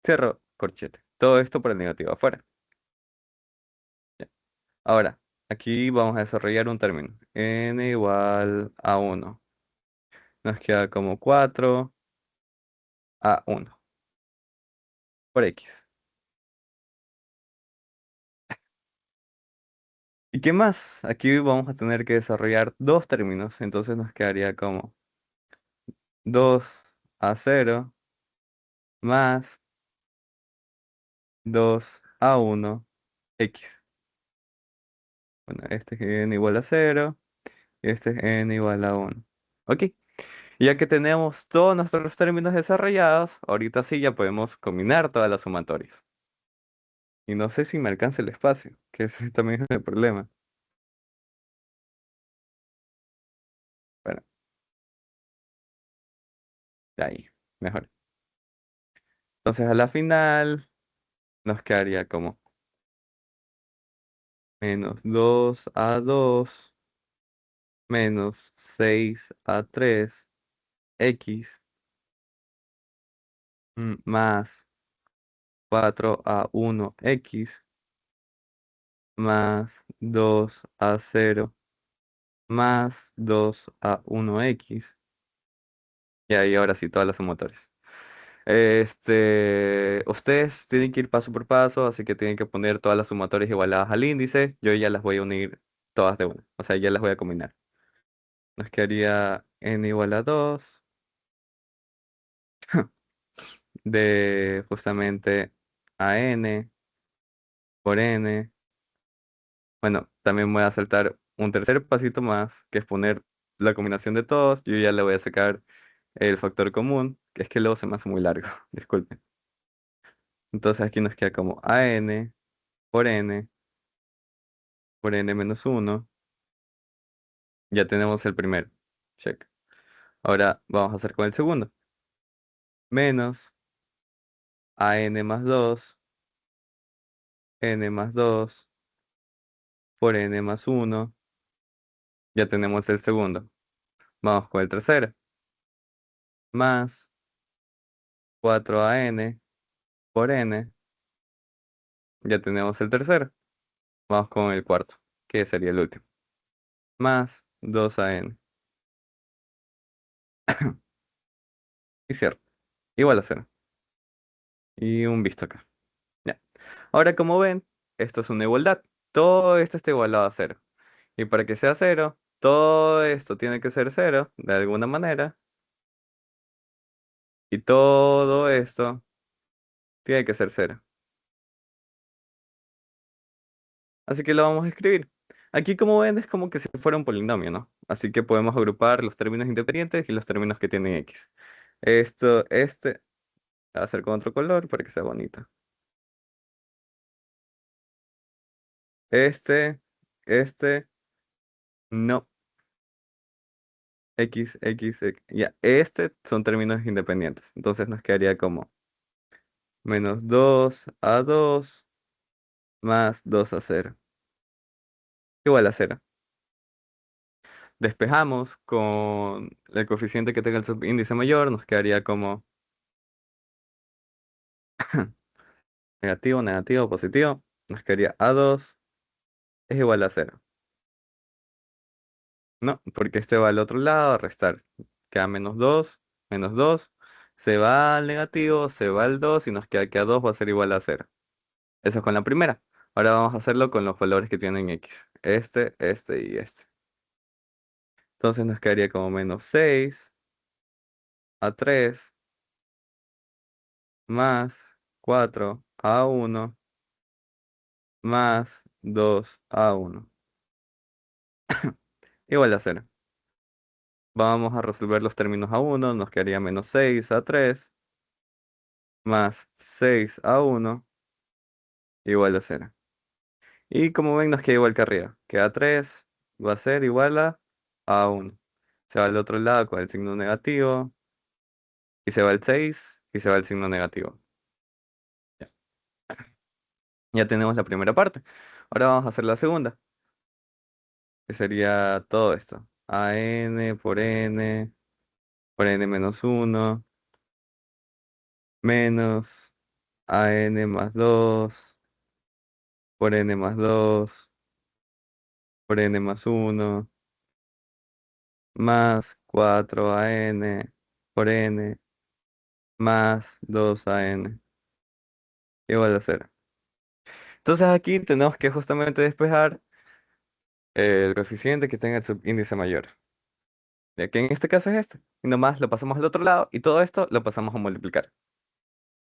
Cierro corchete. Todo esto por el negativo afuera. Ya. Ahora, aquí vamos a desarrollar un término. N igual a 1. Nos queda como 4 a 1 por X. ¿Y qué más? Aquí vamos a tener que desarrollar dos términos. Entonces nos quedaría como 2 a 0 más 2 a 1 X. Bueno, este es n igual a 0 y este es n igual a 1. ¿Ok? Y ya que tenemos todos nuestros términos desarrollados, ahorita sí ya podemos combinar todas las sumatorias. Y no sé si me alcanza el espacio, que ese también es el problema. Bueno, de ahí, mejor. Entonces a la final nos quedaría como menos 2 a 2 menos 6 a 3 X más 4a1x más 2a0 más 2a1x. Y ahí ahora sí, todas las sumatorias. Ustedes tienen que ir paso por paso, así que tienen que poner todas las sumatorias igualadas al índice. Yo ya las voy a unir todas de una, o sea, ya las voy a combinar. Nos quedaría n igual a 2 de justamente a n por n. Bueno, también voy a saltar un tercer pasito más, que es poner la combinación de todos. Yo ya le voy a sacar el factor común, que es que luego se me hace muy largo, disculpen. Entonces aquí nos queda como a n por n menos uno. Ya tenemos el primero. Check. Ahora vamos a hacer con el segundo. Menos a n más 2 n más 2 por n más uno. Ya tenemos el segundo. Vamos con el tercero. Más 4 n por n. Ya tenemos el tercero. Vamos con el cuarto, que sería el último. Más 2 n. Y cierro. Igual a cero. Y un visto acá. Ya. Ahora, como ven, esto es una igualdad. Todo esto está igualado a cero. Y para que sea cero, todo esto tiene que ser cero, de alguna manera. Y todo esto tiene que ser cero. Así que lo vamos a escribir. Aquí, como ven, es como que si fuera un polinomio, ¿no? Así que podemos agrupar los términos independientes y los términos que tienen x. Este, va a hacer con otro color para que sea bonito. Este, no. X. Ya, son términos independientes. Entonces nos quedaría como menos 2 a 2 más 2 a 0. Igual a cero. Despejamos con el coeficiente que tenga el subíndice mayor, nos quedaría como negativo, negativo, positivo. Nos quedaría a2 es igual a cero. No, porque este va al otro lado a restar. Queda menos 2, se va al negativo, se va al 2 y nos queda que a2 va a ser igual a cero. Eso es con la primera. Ahora vamos a hacerlo con los valores que tienen x. Este y este. Entonces nos quedaría como menos 6 a 3 más 4 a 1 más 2 a 1 igual a cero. Vamos a resolver los términos a 1, nos quedaría menos 6 a 3 más 6 a 1 igual a cero. Y como ven, nos queda igual que arriba. Queda 3, va a ser igual a 1. Se va al otro lado con el signo negativo, y se va el 6, y se va el signo negativo. Ya, ya tenemos la primera parte. Ahora vamos a hacer la segunda, que sería todo esto. A n por n menos 1, menos a n más 2 por n más 2 por n más 1 más 4 a n por n más 2 a n igual a cero. Entonces aquí tenemos que justamente despejar el coeficiente que tenga el subíndice mayor. Ya que en este caso es este. Y nomás lo pasamos al otro lado y todo esto lo pasamos a multiplicar.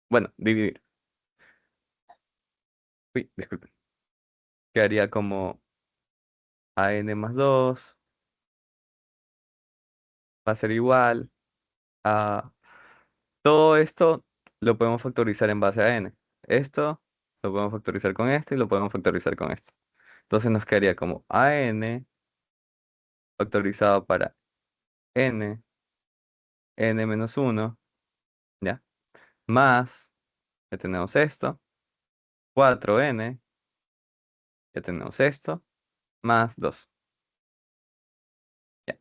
Bueno, dividir. Uy, disculpen. Quedaría como a n más 2 va a ser igual a... Todo esto lo podemos factorizar en base a n. Esto lo podemos factorizar con esto y lo podemos factorizar con esto. Entonces nos quedaría como a n factorizado para n, n menos 1, ¿ya? Más, ya tenemos esto, 4n, ya tenemos esto, más 2. ¿Ya?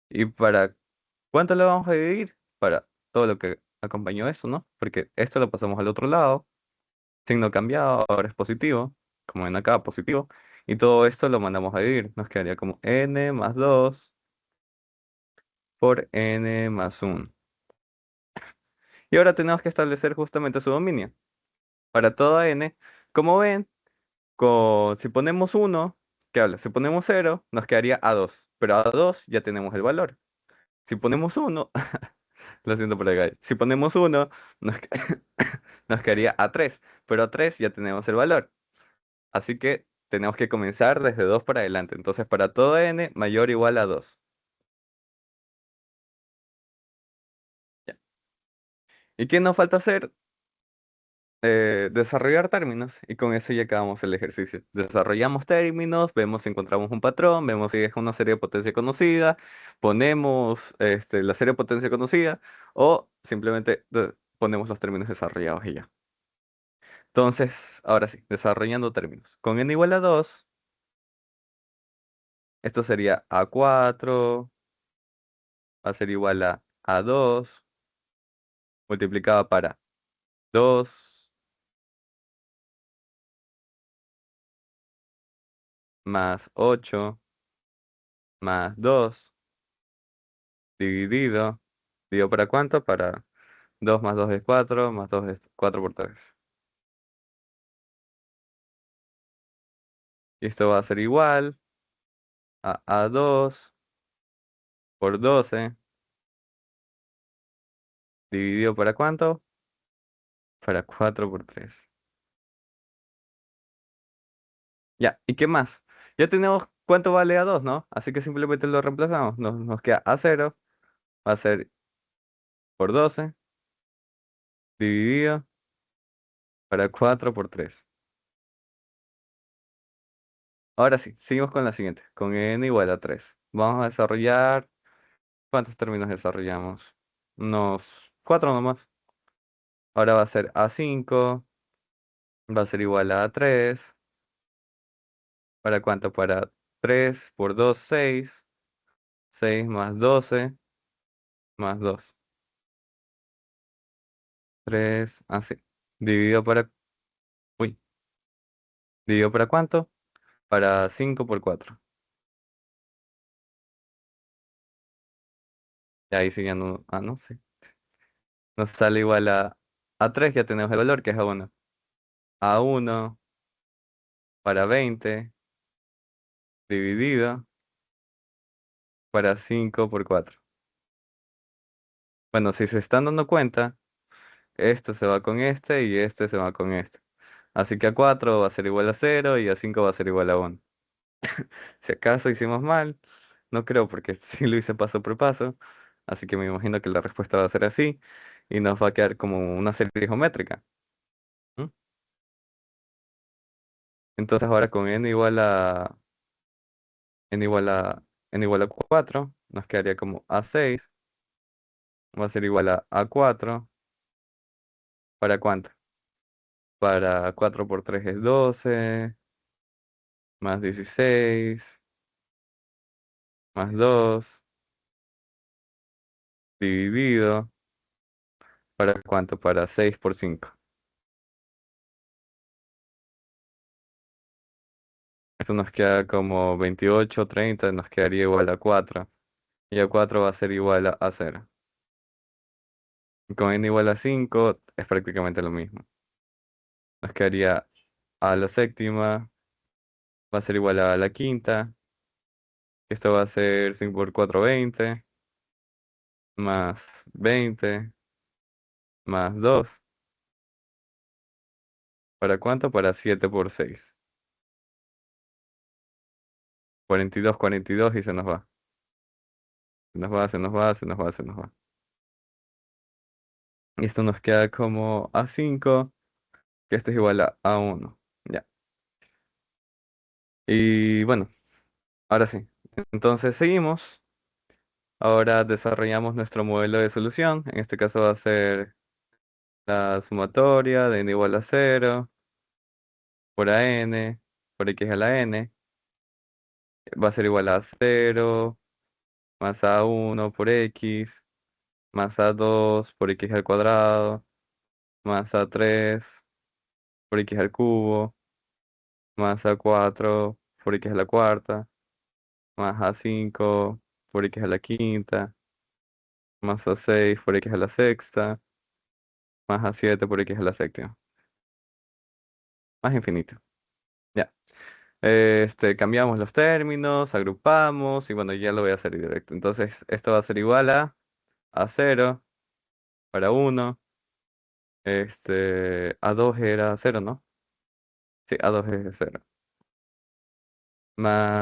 ¿Y para cuánto lo vamos a dividir? Para todo lo que acompañó eso, ¿no? Porque esto lo pasamos al otro lado Signo cambiado, ahora es positivo, como ven acá, positivo. Y todo esto lo mandamos a dividir. Nos quedaría como n más 2 por n más 1. Y ahora tenemos que establecer justamente su dominio. Para toda n, como ven, si ponemos 1, ¿qué habla? Si ponemos 0, nos quedaría a 2. Pero a 2 ya tenemos el valor. Si ponemos 1, lo siento por acá. Si ponemos 1, nos, nos quedaría a 3. Pero a 3 ya tenemos el valor. Así que tenemos que comenzar desde 2 para adelante. Entonces, para todo n, mayor o igual a 2. Ya. ¿Y qué nos falta hacer? Desarrollar términos. Y con eso ya acabamos el ejercicio. Desarrollamos términos, vemos si encontramos un patrón, vemos si es una serie de potencia conocida, ponemos la serie de potencia conocida o simplemente ponemos los términos desarrollados y ya. Entonces, ahora sí, desarrollando términos. Con n igual a 2, esto sería a4, va a ser igual a 2 multiplicado para 2 más 8 más 2 dividido. ¿Dividido para cuánto? Para 2 más 2 es 4, más 2 es 4 por 3. Y esto va a ser igual a 2 por 12 dividido para cuánto? Para 4 por 3. Ya, ¿y qué más? Ya tenemos cuánto vale a 2, ¿no? Así que simplemente lo reemplazamos. Nos queda a 0, va a ser por 12 dividido para 4 por 3. Ahora sí, seguimos con la siguiente, con n igual a 3. Vamos a desarrollar, ¿cuántos términos desarrollamos? Unos 4 nomás. Ahora va a ser a5, va a ser igual a 3. ¿Para cuánto? Para 3 por 2, 6. 6 más 12 más 2. 3, así. Dividido para, uy, ¿dividido para cuánto? Para 5 por 4. Y ahí sí ya no, no sé. Nos sale igual a 3, ya tenemos el valor que es a1. A1 para 20 dividido para 5 por 4. Bueno, si se están dando cuenta, esto se va con este y este se va con este. Así que a 4 va a ser igual a 0 y a 5 va a ser igual a 1. Si acaso hicimos mal, no creo porque sí lo hice paso por paso. Así que me imagino que la respuesta va a ser así y nos va a quedar como una serie geométrica. ¿M? Entonces ahora con n igual a n igual a 4, nos quedaría como a6 va a ser igual a 4. ¿Para cuánto? Para 4 por 3 es 12, más 16, más 2, dividido. ¿Para cuánto? Para 6 por 5. Esto nos queda como 28, 30, nos quedaría igual a 4. Y a 4 va a ser igual a 0. Con n igual a 5 es prácticamente lo mismo. Nos quedaría a la séptima, va a ser igual a la quinta. Esto va a ser 5 por 4, 20, más 20, más 2. ¿Para cuánto? Para 7 por 6. 42, 42 y se nos va. Se nos va, se nos va, se nos va, se nos va. Y esto nos queda como a 5, que esto es igual a 1. Ya. Y bueno, ahora sí. Entonces seguimos. Ahora desarrollamos nuestro modelo de solución. En este caso va a ser la sumatoria de n igual a 0 por a n por x a la n. Va a ser igual a 0 más a1 por x más a2 por x al cuadrado más a3 por x al cubo, más a4 por x a la cuarta, más a5 por x a la quinta, más a6 por x a la sexta, más a7 por x a la séptima, más infinito. Ya. Cambiamos los términos, agrupamos y bueno, ya lo voy a hacer directo. Entonces, esto va a ser igual a 0 para uno. A2 era cero, ¿no? Sí, A2 es cero. Más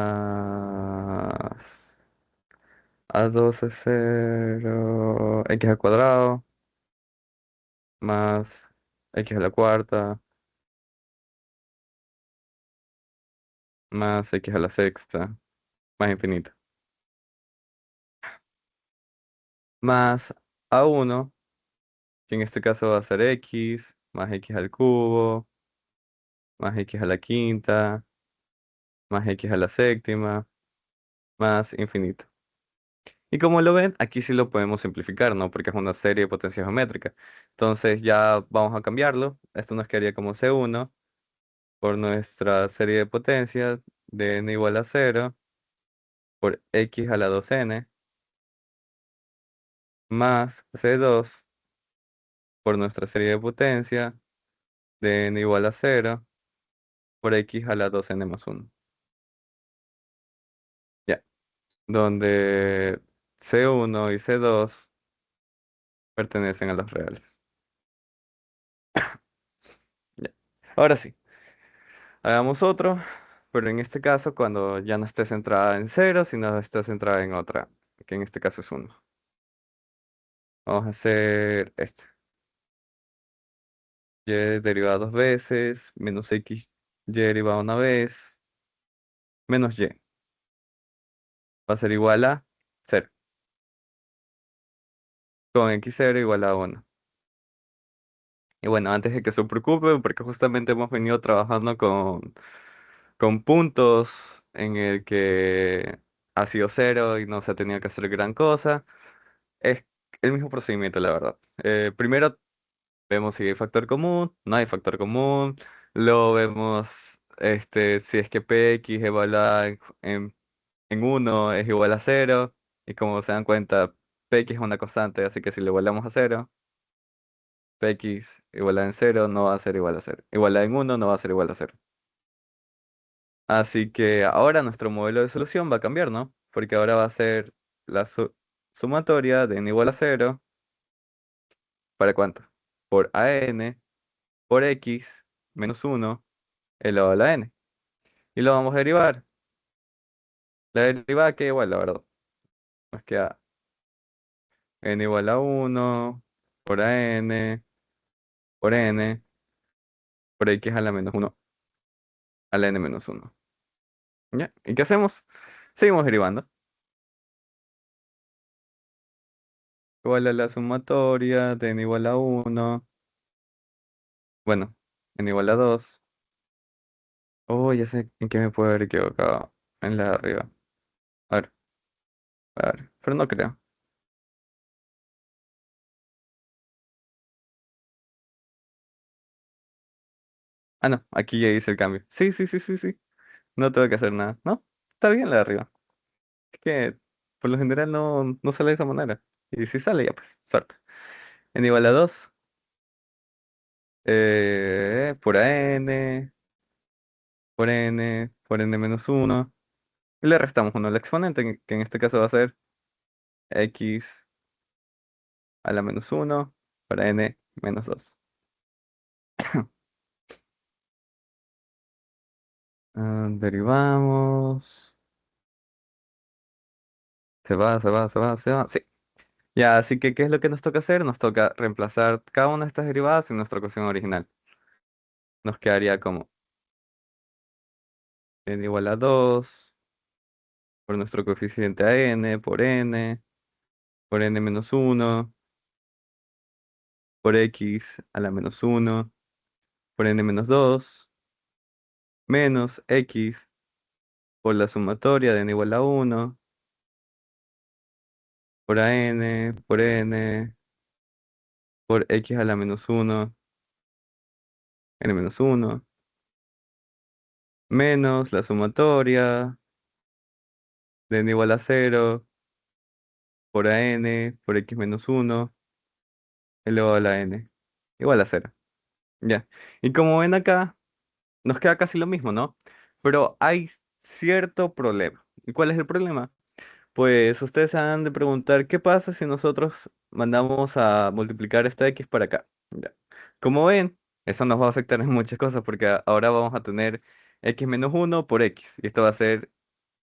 A2 es cero, x al cuadrado, más x a la cuarta, más x a la sexta, más infinito. Más A1, que en este caso va a ser x, más x al cubo, más x a la quinta, más x a la séptima, más infinito. Y como lo ven, aquí sí lo podemos simplificar, ¿no? Porque es una serie de potencias geométricas. Entonces ya vamos a cambiarlo. Esto nos quedaría como C1 por nuestra serie de potencias de n igual a cero por x a la 2n más C2 por nuestra serie de potencia de n igual a cero por x a la 2n más uno. Ya, donde C1 y C2 pertenecen a los reales. Ya. Ahora sí, hagamos otro, pero en este caso cuando ya no esté centrada en cero, sino esté centrada en otra, que en este caso es uno. Vamos a hacer este. Y derivada dos veces, menos x, y derivada una vez, menos y. Va a ser igual a cero. Con x0 igual a uno. Y bueno, antes de que se preocupe, porque justamente hemos venido trabajando con puntos en el que ha sido cero y no se ha tenido que hacer gran cosa. Es el mismo procedimiento, la verdad. Primero vemos si hay factor común, no hay factor común. Luego vemos si es que px evaluada en 1 es igual a cero. Y como se dan cuenta, px es una constante, así que si le igualamos a cero, px igualada en cero no va a ser igual a cero. Igualada en uno no va a ser igual a cero. Así que ahora nuestro modelo de solución va a cambiar, ¿no? Porque ahora va a ser la sumatoria de n igual a cero. ¿Para cuánto? Por an por x menos uno elevado a la n. Y lo vamos a derivar. La derivada queda igual, la verdad. Nos queda n igual a uno por an por n por x a la menos uno a la n menos uno. ¿Ya? ¿Y qué hacemos? Seguimos derivando. Igual a la sumatoria de n igual a uno. Bueno, n igual a 2. Oh, ya sé en qué me puedo haber equivocado. En la de arriba. A ver, a ver. Pero no creo. Ah, no. Aquí ya hice el cambio. Sí, sí, sí, sí, sí. No tengo que hacer nada. ¿No? Está bien la de arriba. Es que por lo general no sale de esa manera. Y si sale, ya pues, suerte. N igual a 2 por n, por n menos uno. Y le restamos uno al exponente, que en este caso va a ser x a la menos uno por n menos 2. Derivamos. Se va, se va, se va, se va. Sí. Ya, así que, ¿qué es lo que nos toca hacer? Nos toca reemplazar cada una de estas derivadas en nuestra ecuación original. Nos quedaría como n igual a 2 por nuestro coeficiente a n, por n menos uno por x a la menos uno por n menos 2 menos x por la sumatoria de n igual a uno por a n, por n, por x a la menos uno n menos uno, menos la sumatoria de n igual a cero por a n por x menos uno elevado a la n igual a cero. Ya. Y como ven acá, nos queda casi lo mismo, ¿no? Pero hay cierto problema. ¿Y cuál es el problema? Pues ustedes se han de preguntar, ¿qué pasa si nosotros mandamos a multiplicar esta x para acá? Ya. Como ven, eso nos va a afectar en muchas cosas porque ahora vamos a tener x menos uno por x. Y esto va a ser,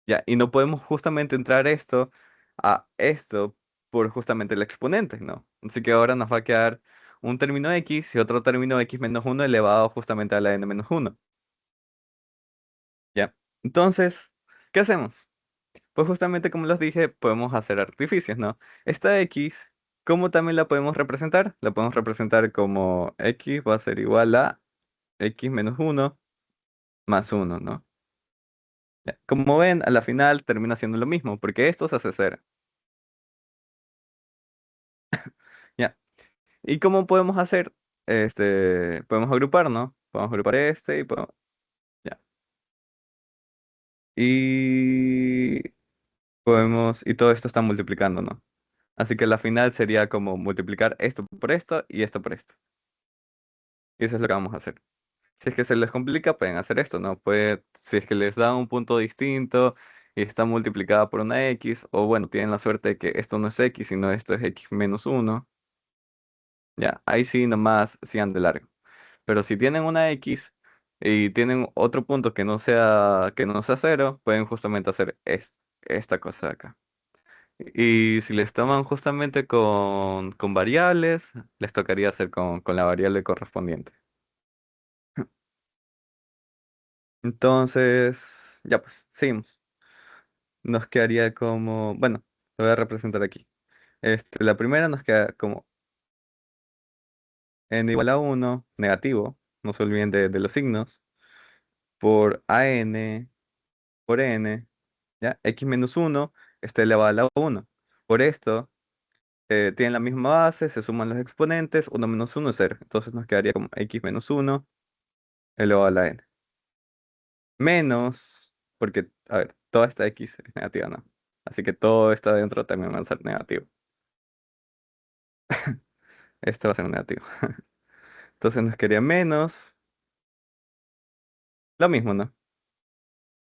ya, y no podemos justamente entrar esto a esto por justamente el exponente, ¿no? Así que ahora nos va a quedar un término x y otro término x menos uno elevado justamente a la n menos uno. ¿Ya? Entonces, ¿qué hacemos? Pues justamente como les dije, podemos hacer artificios, ¿no? Esta x, ¿cómo también la podemos representar? La podemos representar como x va a ser igual a x menos uno más uno, ¿no? Ya. Como ven, a la final termina siendo lo mismo, porque esto se hace cero. ¿Ya? ¿Y cómo podemos hacer? Podemos agrupar, ¿no? Podemos agrupar este y podemos... Ya. Y y todo esto está multiplicando, ¿no? Así que la final sería como multiplicar esto por esto y esto por esto. Y eso es lo que vamos a hacer. Si es que se les complica, pueden hacer esto, ¿no? Si es que les da un punto distinto y está multiplicada por una x, o bueno, tienen la suerte de que esto no es x, sino esto es x menos uno, ya, ahí sí nomás sigan de largo. Pero si tienen una x y tienen otro punto que no sea cero, pueden justamente hacer esta cosa de acá. Y si les toman justamente con variables, les tocaría hacer con la variable correspondiente. Entonces, ya pues, seguimos. Nos quedaría como, bueno, lo voy a representar aquí. La primera nos queda como n igual a uno negativo, no se olviden de los signos, por a n por n, ¿ya? X menos uno está elevado a la uno. Por esto, tienen la misma base, se suman los exponentes, uno menos uno es cero. Entonces nos quedaría como x menos uno elevado a la n. Menos, porque, a ver, toda esta x es negativa, ¿no? Así que todo esto adentro también va a ser negativo. Esto va a ser negativo. Entonces nos quedaría menos, lo mismo, ¿no?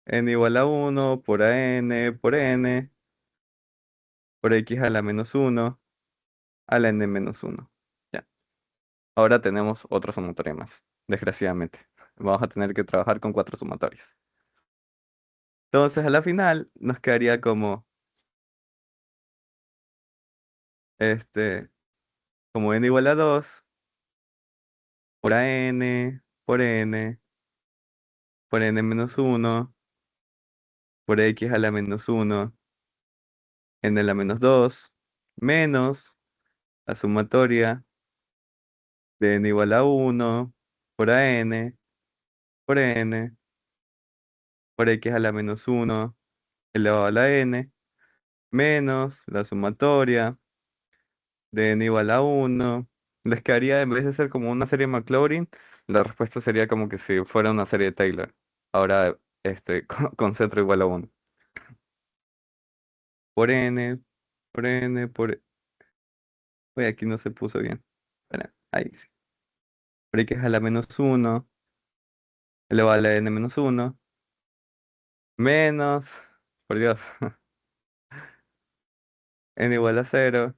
N igual a uno por a n por n por x a la menos uno a la n menos uno. Ya. Ahora tenemos otro sumatorio más, desgraciadamente. Vamos a tener que trabajar con cuatro sumatorios. Entonces a la final nos quedaría como este, como n igual a 2 por a n por n por n menos uno por x a la menos uno n a la menos 2 menos la sumatoria de n igual a uno por a n por n por x a la menos uno elevado a la n menos la sumatoria de n igual a uno. Les quedaría, en vez de ser como una serie Maclaurin, la respuesta sería como que si fuera una serie de Taylor. Ahora, con centro igual a uno. Por n, por n, por... Uy, aquí no se puso bien. Espera, ahí sí. Por x a la menos uno elevado a la n menos uno menos, por Dios, n igual a cero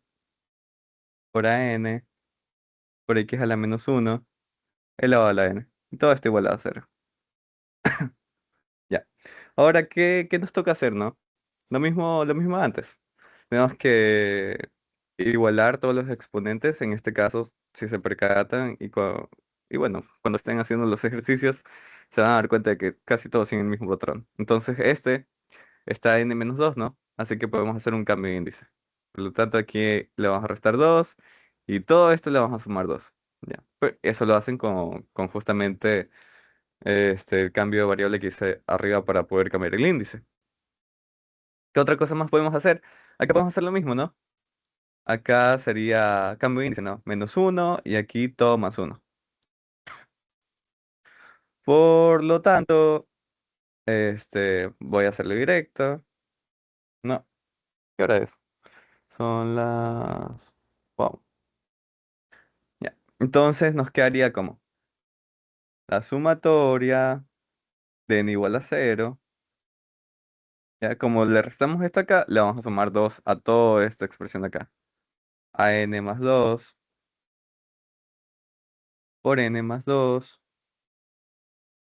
por a n por x a la menos uno elevado a la n. Y todo esto igual a cero. Ya. Ahora, ¿qué nos toca hacer, no? Lo mismo antes. Tenemos que igualar todos los exponentes, en este caso, si se percatan, y bueno, cuando estén haciendo los ejercicios, se van a dar cuenta de que casi todos tienen el mismo patrón. Entonces, este está en n-2, ¿no? Así que podemos hacer un cambio de índice. Por lo tanto, aquí le vamos a restar 2 y todo esto le vamos a sumar 2. Ya. Eso lo hacen con justamente el cambio de variable que hice arriba para poder cambiar el índice. ¿Qué otra cosa más podemos hacer? Acá podemos hacer lo mismo, ¿no? Acá sería cambio de índice, ¿no? Menos uno y aquí todo más uno. Por lo tanto, voy a hacerlo directo. No, ¿qué hora es? Son las... Wow, ya. Entonces nos quedaría como la sumatoria de n igual a cero. Ya, como le restamos esta acá, le vamos a sumar 2 a toda esta expresión de acá. A n más 2 por n más 2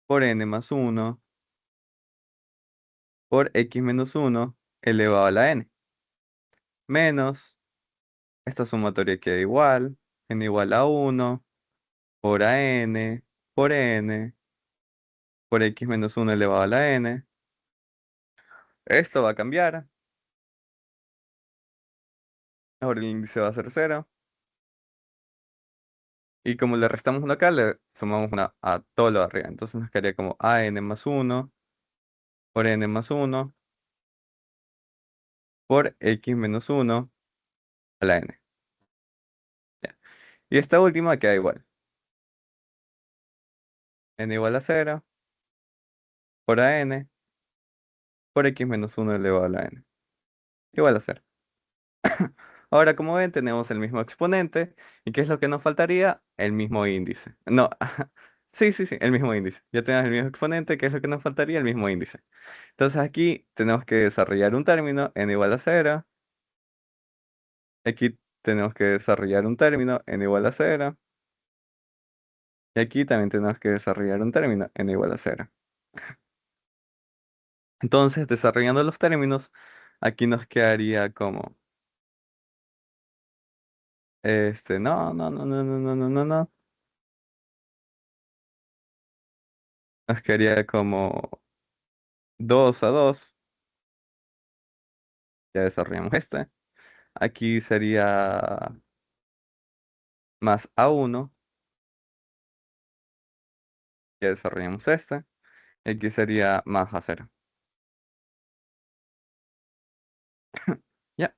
por n más 1 por x menos 1 elevado a la n. Menos, esta sumatoria queda igual, n igual a 1 por a n por n por x menos 1 elevado a la n. Esto va a cambiar. Ahora el índice va a ser 0. Y como le restamos una acá, le sumamos una a todo lo de arriba. Entonces nos quedaría como a n más 1 por n más 1 por x menos 1 a la n. Ya. Y esta última queda igual. N igual a 0 por a n por x menos 1 elevado a la n. Igual a 0. Ahora, como ven, tenemos el mismo exponente. ¿Y qué es lo que nos faltaría? El mismo índice. No, sí, sí, sí, el mismo índice. Ya tenemos el mismo exponente. ¿Qué es lo que nos faltaría? El mismo índice. Entonces aquí tenemos que desarrollar un término, n igual a 0. Aquí tenemos que desarrollar un término, n igual a 0. Y aquí también tenemos que desarrollar un término, n igual a 0. Entonces, desarrollando los términos, aquí nos quedaría como... no, no, no, no, no, no, no, no, no. Nos quedaría como 2 a 2. Ya desarrollamos este. Aquí sería más A1. Ya desarrollamos este. Y aquí sería más A0. Ya.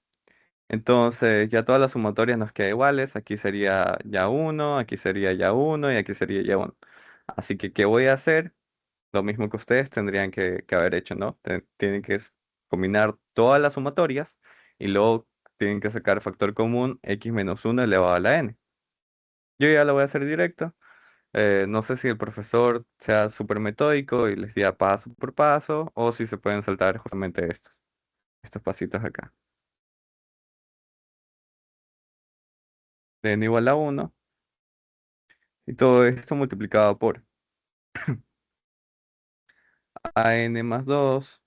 Entonces ya todas las sumatorias nos quedan iguales. Aquí sería ya uno, aquí sería ya uno y aquí sería ya uno. Así que, ¿qué voy a hacer? Lo mismo que ustedes tendrían que haber hecho, ¿no? Tienen que combinar todas las sumatorias y luego tienen que sacar factor común x menos 1 elevado a la n. Yo ya lo voy a hacer directo. No sé si el profesor sea súper metódico y les diga paso por paso, o si se pueden saltar justamente estos pasitos acá. De n igual a 1, y todo esto multiplicado por a n más 2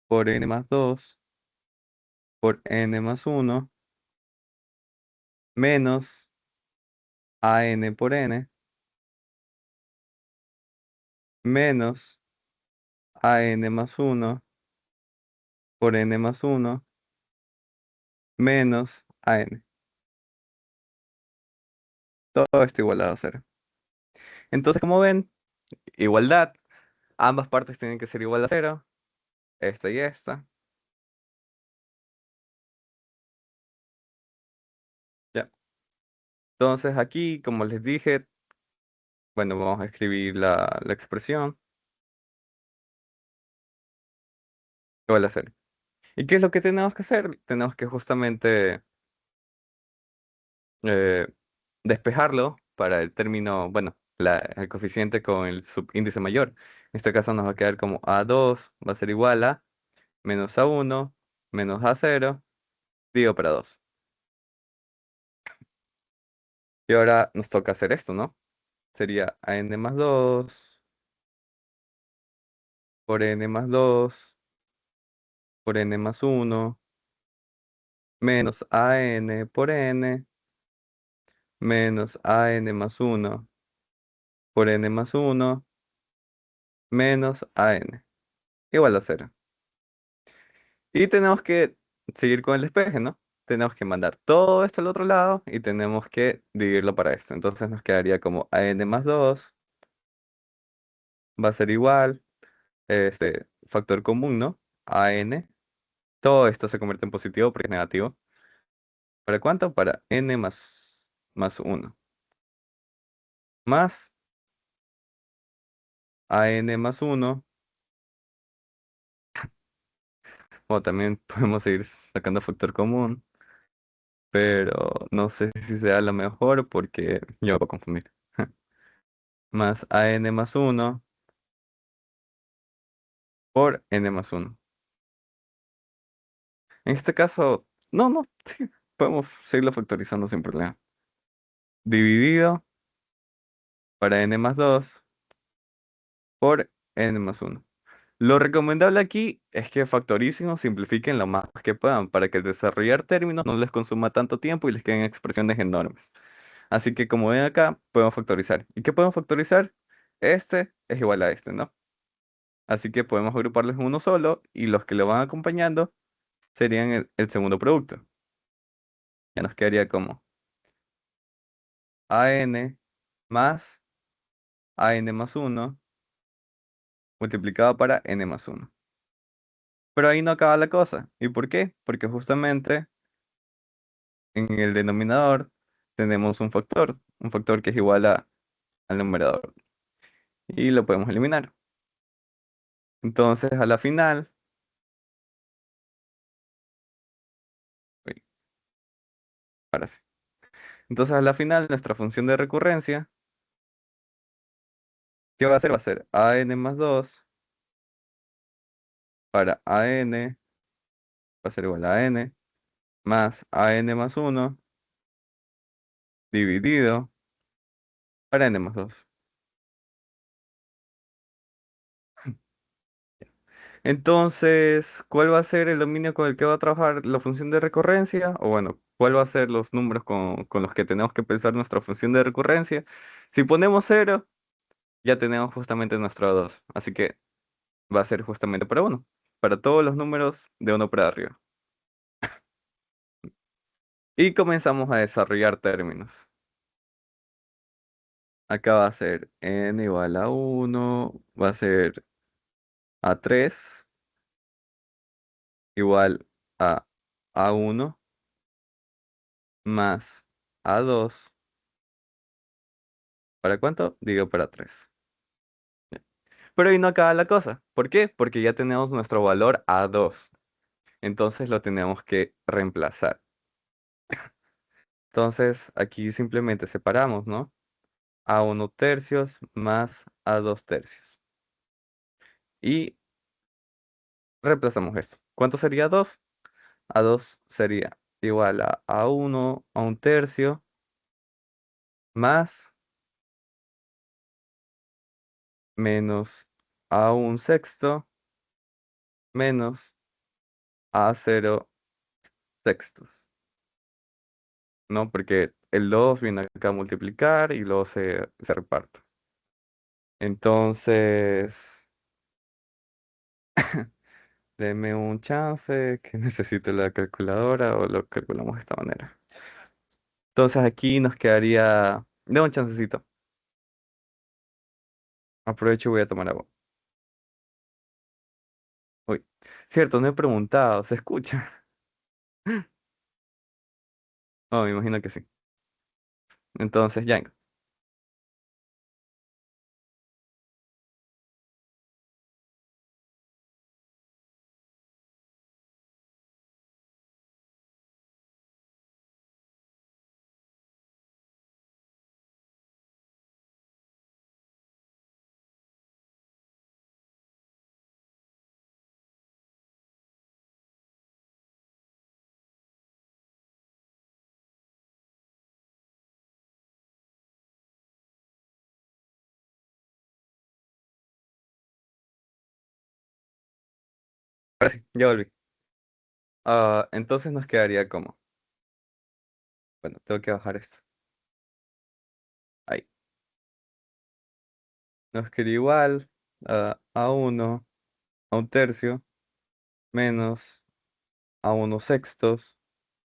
por n más 2 por n más 1 menos a n por n menos a n más 1 por n más 1 menos a n. Todo esto igualado a 0. Entonces, como ven, igualdad. Ambas partes tienen que ser igual a 0. Esta y esta. Ya. Entonces aquí, como les dije, bueno, vamos a escribir la expresión igual a 0. ¿Y qué es lo que tenemos que hacer? Tenemos que justamente eh, despejarlo para el término, bueno, el coeficiente con el subíndice mayor. En este caso nos va a quedar como A2 va a ser igual a menos A1 menos A0, digo para 2. Y ahora nos toca hacer esto, ¿no? Sería a n más 2 por n más 2 por n más 1 menos a n por n menos a n más 1 por n más 1 menos a n igual a 0. Y tenemos que seguir con el despeje, ¿no? Tenemos que mandar todo esto al otro lado y tenemos que dividirlo para esto. Entonces nos quedaría como a n más 2 va a ser igual, factor común, ¿no? A n. Todo esto se convierte en positivo porque es negativo. ¿Para cuánto? Para n más 1. Más an más uno, o también podemos seguir sacando factor común, pero no sé si sea lo mejor porque yo me voy a confundir. Más an más uno por n más uno. En este caso, no, sí, podemos seguirlo factorizando sin problema. Dividido para n más 2 por n más uno. Lo recomendable aquí es que factoricen o simplifiquen lo más que puedan para que el desarrollar términos no les consuma tanto tiempo y les queden expresiones enormes. Así que como ven acá, podemos factorizar. ¿Y qué podemos factorizar? Este es igual a este, ¿no? Así que podemos agruparlos en uno solo y los que lo van acompañando serían el segundo producto. Ya nos quedaría como an más an más uno multiplicado para n más uno. Pero ahí no acaba la cosa. ¿Y por qué? Porque justamente en el denominador tenemos un factor que es igual al numerador. Y lo podemos eliminar. Entonces a la final, uy, ahora sí. Entonces a la final nuestra función de recurrencia, ¿qué va a hacer? Va a ser an más 2 para an va a ser igual a n más an más uno dividido para n más 2. Entonces, ¿cuál va a ser el dominio con el que va a trabajar la función de recurrencia? O bueno, ¿cuál va a ser los números con los que tenemos que pensar nuestra función de recurrencia? Si ponemos cero, ya tenemos justamente nuestro 2. Así que va a ser justamente para uno. Para todos los números de uno para arriba. Y comenzamos a desarrollar términos. Acá va a ser n igual a uno, va a ser a 3 igual a uno más a 2. ¿Para cuánto? Digo para 3. Pero ahí no acaba la cosa. ¿Por qué? Porque ya tenemos nuestro valor a 2. Entonces lo tenemos que reemplazar. Entonces aquí simplemente separamos, ¿no? A 1 tercios más a 2 tercios. Y reemplazamos esto. ¿Cuánto sería 2? A 2 sería igual a 1 a un tercio más menos a un sexto menos a 0 sextos. ¿No? Porque el 2 viene acá a multiplicar y luego se reparte. Entonces, deme un chance que necesito la calculadora o lo calculamos de esta manera. Entonces aquí nos quedaría... Deme un chancecito. Aprovecho y voy a tomar agua. Uy, cierto, no he preguntado. ¿Se escucha? Oh, me imagino que sí. Entonces, ya. Ahora sí, ya volví. Entonces nos quedaría como... Bueno, tengo que bajar esto. Ahí. Nos queda igual a uno a un tercio menos a uno sextos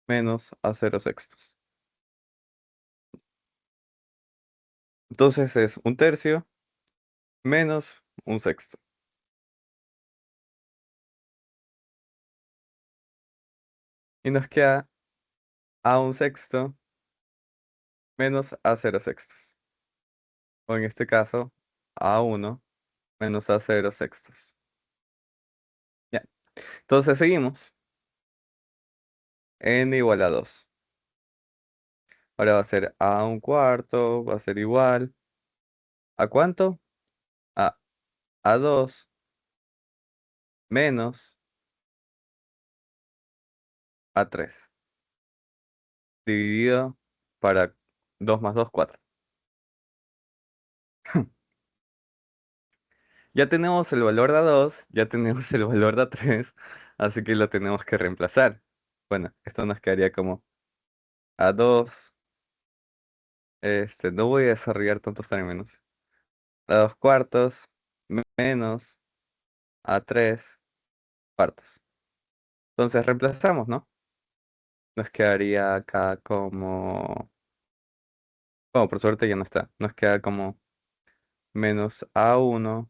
menos a 0 sextos. Entonces es un tercio menos un sexto. Y nos queda a un sexto menos a 0 sextos. O en este caso, a uno menos A0 sextos. Ya. Entonces seguimos. N igual a 2. Ahora va a ser A un cuarto, va a ser igual. ¿A cuánto? A, a 2 menos a 3 dividido para 2 más 2 4. Ya tenemos el valor de A2, ya tenemos el valor de A3, así que lo tenemos que reemplazar. Bueno, esto nos quedaría como A2, no voy a desarrollar tantos términos. A2 cuartos menos A3 cuartos. Entonces reemplazamos, ¿no? Nos quedaría acá como... Bueno, por suerte ya no está. Nos queda como menos A1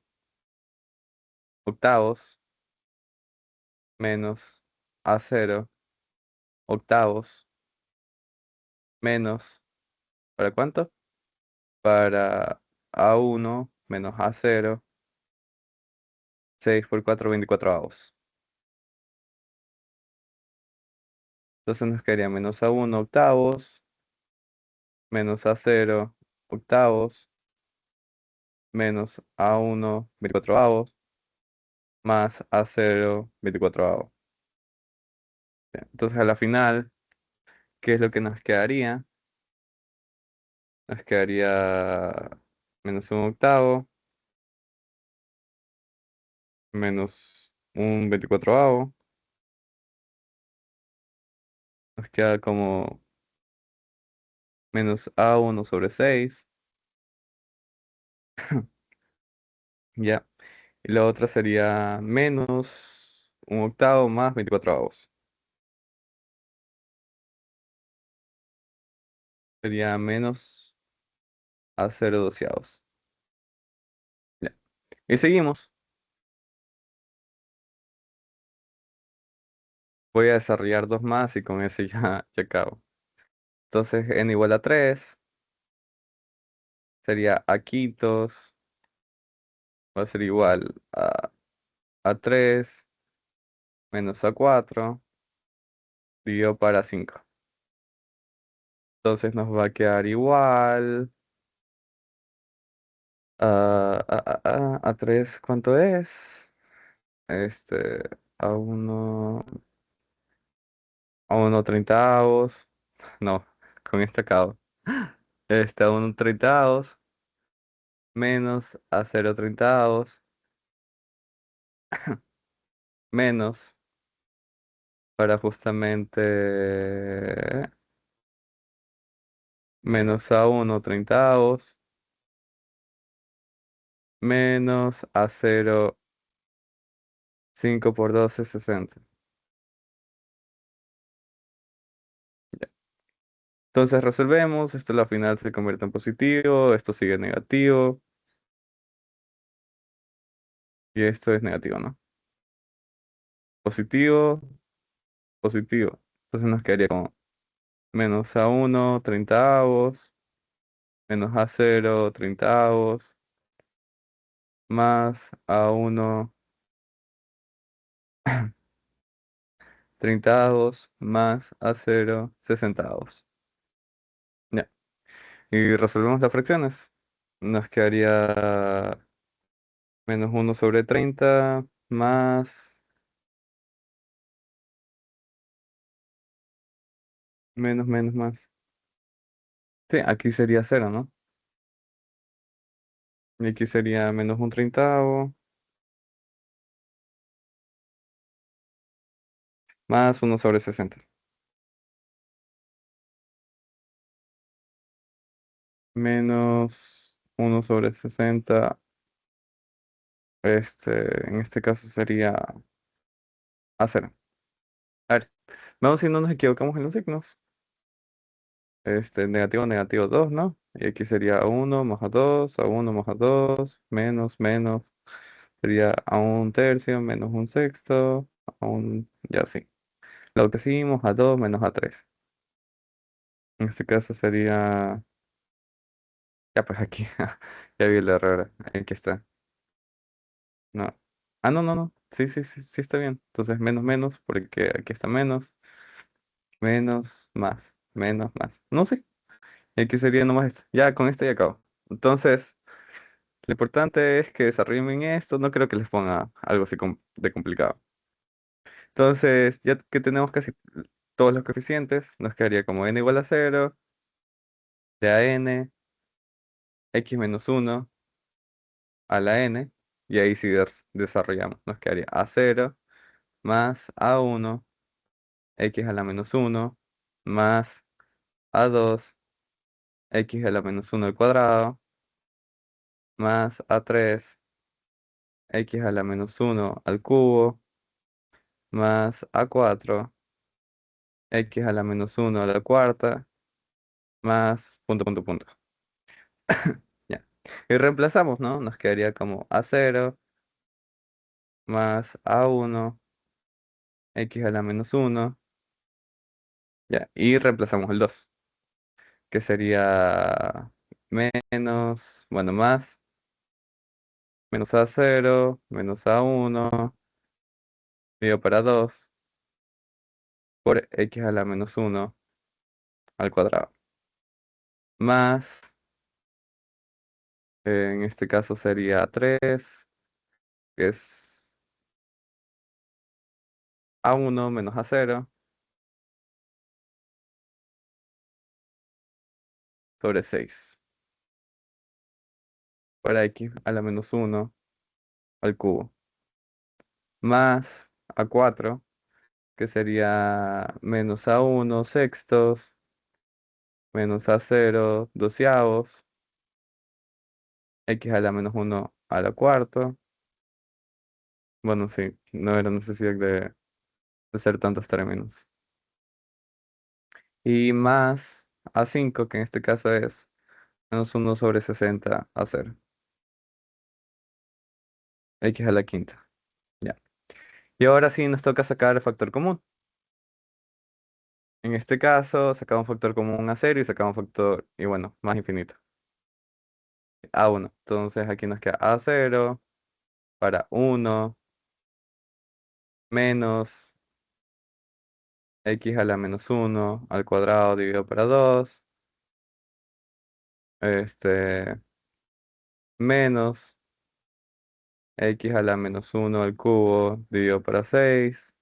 octavos menos A0 octavos menos... ¿Para cuánto? Para A1 menos A0, 6 por 4 24 avos. Entonces nos quedaría menos A1 octavos, menos A0 octavos, menos A1 24 avos, más A0 24 avos. Entonces a la final, ¿qué es lo que nos quedaría? Nos quedaría menos un octavo, menos un 24avo. Nos queda como menos A1 sobre 6. Ya. Y la otra sería menos un octavo más 24 avos. Sería menos a 0 doceavos. Ya. Y seguimos. Voy a desarrollar dos más y con ese ya acabo. Entonces n igual a 3 sería a quintos. Va a ser igual a 3 menos a 4 dividido para 5. Entonces nos va a quedar igual a 3, ¿cuánto es? Este, a uno a uno treintaavos. No, con este acabo. A uno treintaavos menos a cero treintaavos menos para justamente menos a uno treintaavos menos a cero 5 por 12 60. Entonces resolvemos, esto a la final se convierte en positivo, esto sigue negativo y esto es negativo, ¿no? Positivo, positivo. Entonces nos quedaría como menos a uno treintaavos menos a cero treintaavos más a uno treintaavos más a cero sesentaavos. Ya. Y resolvemos las fracciones. Nos quedaría menos uno sobre 30 más menos más. Sí, aquí sería cero, ¿no? Y aquí sería menos un treintavo más uno sobre 60. Menos uno sobre 60. En este caso sería a cero. A ver, vamos si no nos equivocamos en los signos. Negativo, negativo 2, ¿no? Y aquí sería uno más a 2 a uno más a 2 menos, sería a un tercio, menos un sexto, ya sí. Lo que seguimos a 2 menos a 3. En este caso sería, ya pues aquí, ya vi el error, aquí está. No. Ah, no, no, no. Sí, sí, sí, sí está bien. Entonces menos, menos, porque aquí está menos, menos, más, menos, más. No sé. Y aquí sería nomás esto. Ya, con esto ya acabo. Entonces, lo importante es que desarrollen esto. No creo que les ponga algo así de complicado. Entonces, ya que tenemos casi todos los coeficientes, nos quedaría como n igual a cero, de a n, x menos uno a la n, y ahí sí desarrollamos. Nos quedaría a cero más a uno x a la menos uno más a dos x a la menos uno al cuadrado, más a tres x a la menos uno al cubo, más a cuatro x a la menos uno a la cuarta, más punto, punto, punto. Ya. Y reemplazamos, ¿no? Nos quedaría como a cero más a uno x a la menos uno. Ya. Y reemplazamos el 2 que sería menos, bueno, más, menos a cero menos a uno dividido para 2 por x a la menos uno al cuadrado. Más, en este caso sería 3 que es a uno menos a cero sobre 6 para x a la menos uno al cubo. Más a 4 que sería menos a uno sextos, menos a cero doceavos, x a la menos uno a la cuarta. Bueno, sí, no era necesidad de hacer tantos términos. Y más a 5 que en este caso es menos uno sobre 60 a cero, x a la quinta. Ya. Y ahora sí nos toca sacar el factor común. En este caso, sacamos factor común a cero y sacamos factor, y bueno, más infinito, a uno. Entonces aquí nos queda a cero para uno menos x a la menos uno al cuadrado dividido para 2 este, menos x a la menos uno al cubo dividido para 6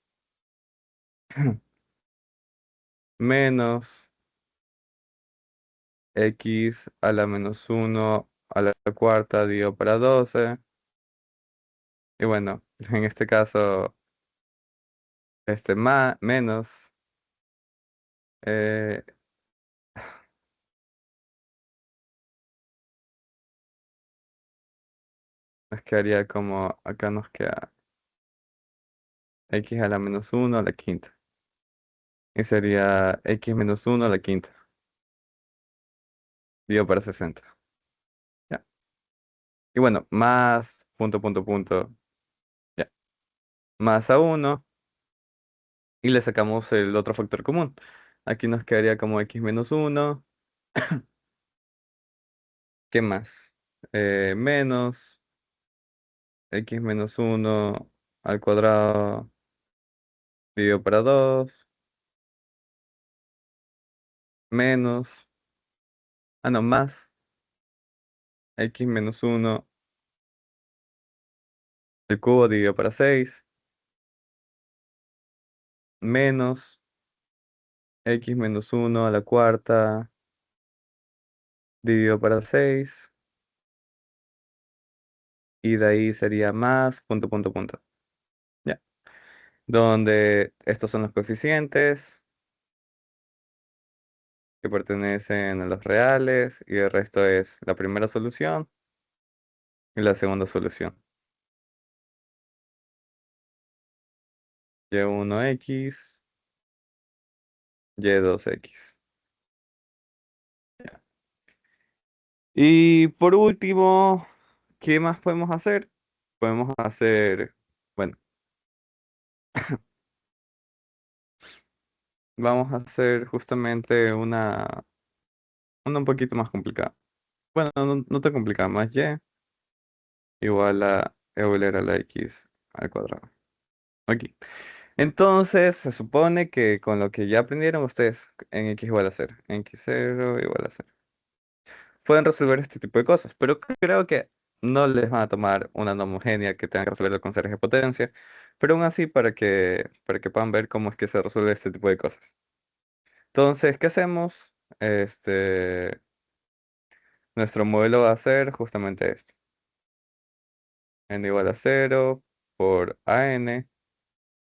menos x a la menos uno a la cuarta dividido para 12. Y bueno, en este caso, más, menos, eh, nos quedaría como, acá nos queda x a la menos uno a la quinta. Y sería x menos uno a la quinta, dividido para 60. Ya. Y bueno, más, punto, punto, punto, ya. Más a uno y le sacamos el otro factor común. Aquí nos quedaría como x menos uno. ¿Qué más? Menos x menos uno al cuadrado dividido para 2 menos, no, más x menos uno al cubo dividido para 6 menos x menos uno a la cuarta dividido para 6 y de ahí sería más, punto, punto, punto. Ya. Donde estos son los coeficientes que pertenecen a los reales y el resto es la primera solución y la segunda solución. Y1x, y2x. Y por último, ¿qué más podemos hacer? Podemos hacer, bueno, vamos a hacer justamente una un poquito más complicada. Bueno, no, no tan complicada, más y igual a e volver a la x al cuadrado. Ok. Entonces, se supone que con lo que ya aprendieron ustedes en x igual a cero, en x0 igual a cero, pueden resolver este tipo de cosas, pero creo que no les van a tomar una no homogénea que tengan que resolverlo con series de potencia, pero aún así para que puedan ver cómo es que se resuelve este tipo de cosas. Entonces, ¿qué hacemos? Este, nuestro modelo va a ser justamente este. N igual a cero por AN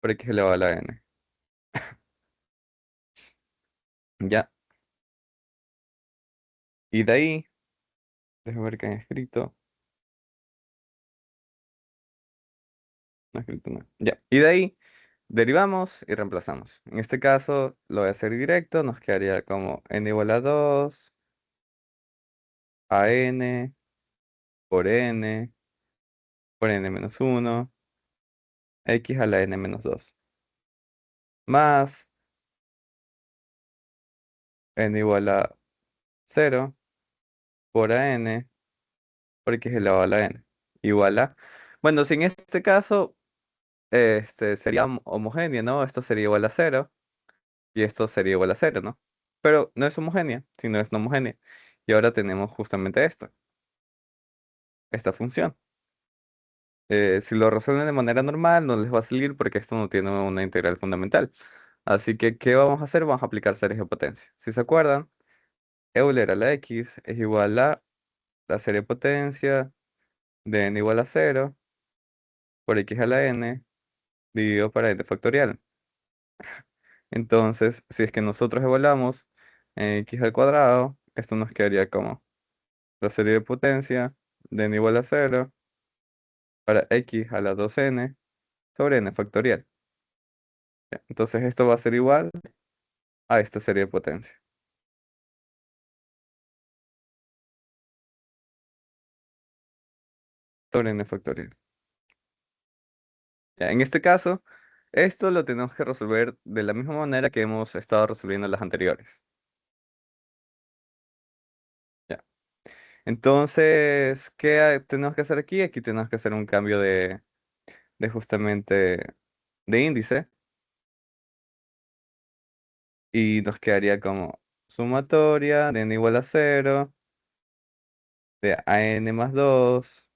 por X elevado a la N. Ya. Y de ahí, déjame ver qué han escrito. No he escrito nada. Ya. Y de ahí, derivamos y reemplazamos. En este caso, lo voy a hacer directo. Nos quedaría como N igual a 2 a N por N menos 1, X a la N menos 2. Más N igual a 0 por AN por X elevado a la N. Igual a... Bueno, si en este caso sería homogénea, ¿no? Esto sería igual a cero y esto sería igual a cero, ¿no? Pero no es homogénea, sino es no homogénea. Y ahora tenemos justamente esto, esta función. Si lo resuelven de manera normal, no les va a salir porque esto no tiene una integral fundamental. Así que, ¿qué vamos a hacer? Vamos a aplicar series de potencia. Si se acuerdan, Euler a la x es igual a la serie de potencia de n igual a cero por x a la n dividido para n factorial. Entonces, si es que nosotros evaluamos x al cuadrado, esto nos quedaría como la serie de potencia de n igual a cero para x a la 2n sobre n factorial. Ya, entonces esto va a ser igual a esta serie de potencia sobre n factorial. Ya, en este caso, esto lo tenemos que resolver de la misma manera que hemos estado resolviendo las anteriores. Ya. Entonces, ¿qué tenemos que hacer aquí? Aquí tenemos que hacer un cambio de justamente de índice. Y nos quedaría como sumatoria de n igual a cero de a n más 2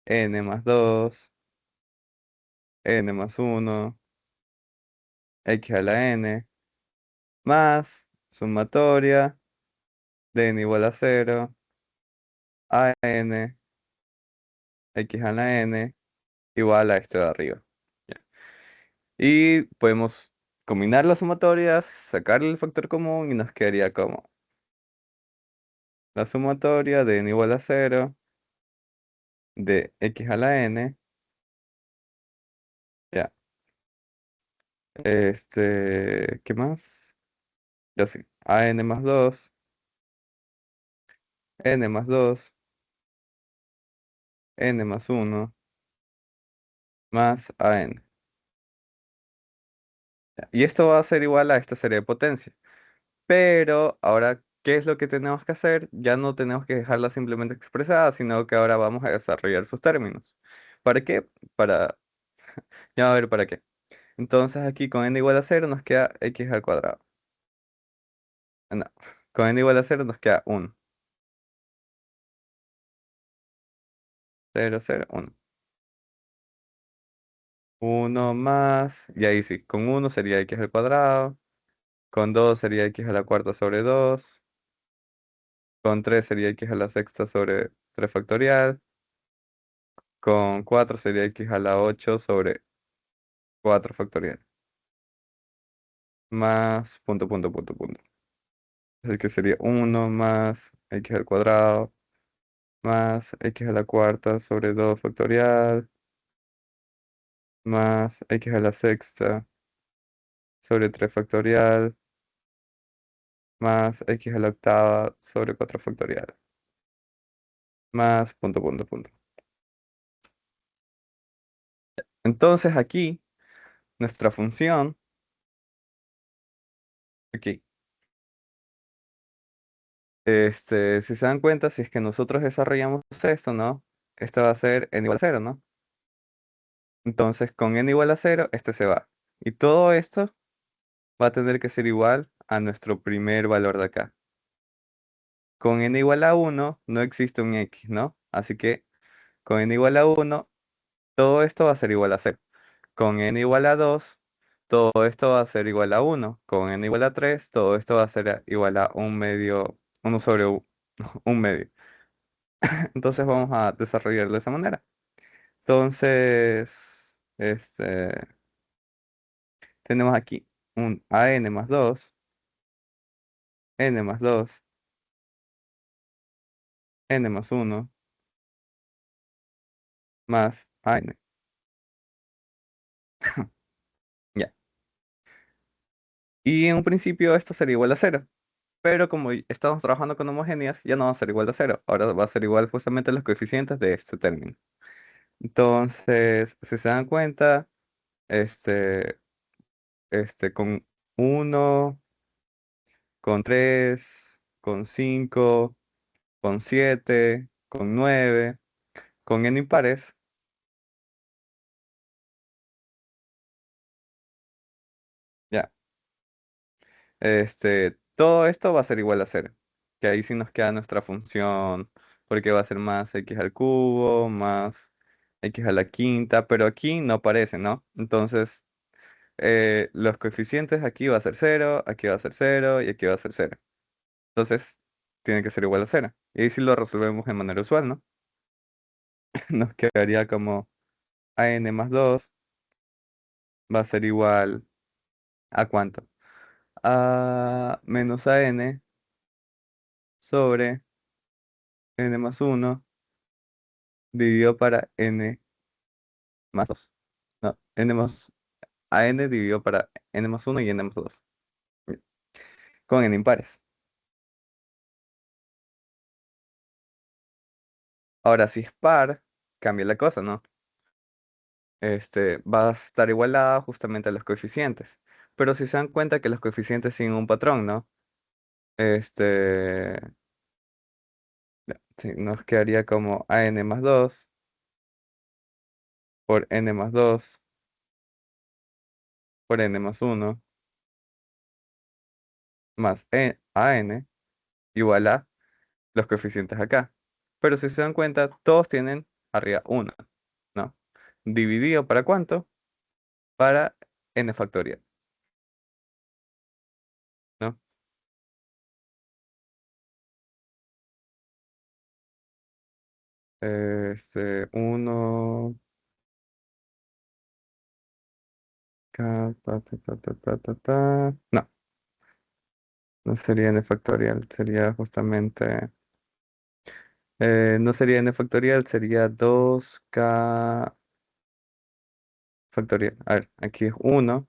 n más 2 n más 1 x a la n, más sumatoria de n igual a cero a n x a la n igual a este de arriba. Ya. Y podemos combinar las sumatorias, sacar el factor común y nos quedaría como la sumatoria de n igual a cero de x a la n. Ya. ¿Qué más? Ya sí. A n más 2 n más 2 n más 1 más a n. Ya. Y esto va a ser igual a esta serie de potencia. Pero ahora, ¿qué es lo que tenemos que hacer? Ya no tenemos que dejarla simplemente expresada, sino que ahora vamos a desarrollar sus términos. ¿Para qué? Para... Ya va a ver para qué. Entonces aquí con n igual a cero nos queda x al cuadrado. No, con n igual a cero nos queda 1. 0, 0, 1. 1 más, y ahí sí, con 1 sería x al cuadrado. Con 2 sería x a la cuarta sobre 2. Con 3 sería x a la sexta sobre 3 factorial. Con 4 sería x a la 8 sobre 4 factorial. Más punto, punto, punto, punto. Así que sería 1 más x al cuadrado más x a la cuarta sobre 2 factorial más x a la sexta sobre 3 factorial más x a la octava sobre 4 factorial más punto, punto, punto. Entonces aquí nuestra función, aquí, si se dan cuenta, si es que nosotros desarrollamos esto, ¿no? esta va a ser n igual a cero, ¿no? Entonces con n igual a cero, este se va. Y todo esto va a tener que ser igual a nuestro primer valor de acá. Con n igual a uno no existe un x, ¿no? Así que con n igual a uno todo esto va a ser igual a cero. Con n igual a 2 todo esto va a ser igual a uno. Con n igual a 3 todo esto va a ser igual a un medio, uno sobre un medio. Entonces vamos a desarrollarlo de esa manera. Entonces, tenemos aquí un an más 2 n más 2 n más uno más an. Ya. Y en un principio esto sería igual a cero. Pero como estamos trabajando con homogéneas, ya no va a ser igual a cero. Ahora va a ser igual justamente a los coeficientes de este término. Entonces, si se dan cuenta, este, con uno, con 3, con 5, con 7, con 9, con n impares, ya, todo esto va a ser igual a cero. Que ahí sí nos queda nuestra función, porque va a ser más x al cubo, más x a la quinta, pero aquí no aparece, ¿no? Entonces, los coeficientes aquí va a ser cero, aquí va a ser cero y aquí va a ser cero. Entonces, tiene que ser igual a cero. Y ahí sí lo resolvemos de manera usual, ¿no? Nos quedaría como an más 2 va a ser igual ¿a cuánto? A menos an sobre n más uno dividido para n más 2. No, n más an dividido para n más uno y n más 2. Con n impares. Ahora, si es par, cambia la cosa, ¿no? Va a estar igualada justamente a los coeficientes. Pero si se dan cuenta que los coeficientes siguen un patrón, ¿no? Este, sí, nos quedaría como an más 2 por n más 2 por n más uno más an igual a los coeficientes acá. Pero si se dan cuenta, todos tienen arriba 1, ¿no? ¿Dividido para cuánto? Para n factorial, ¿no? 1, No, no sería n factorial, sería justamente... no sería n factorial, sería 2k factorial. A ver, aquí es 1,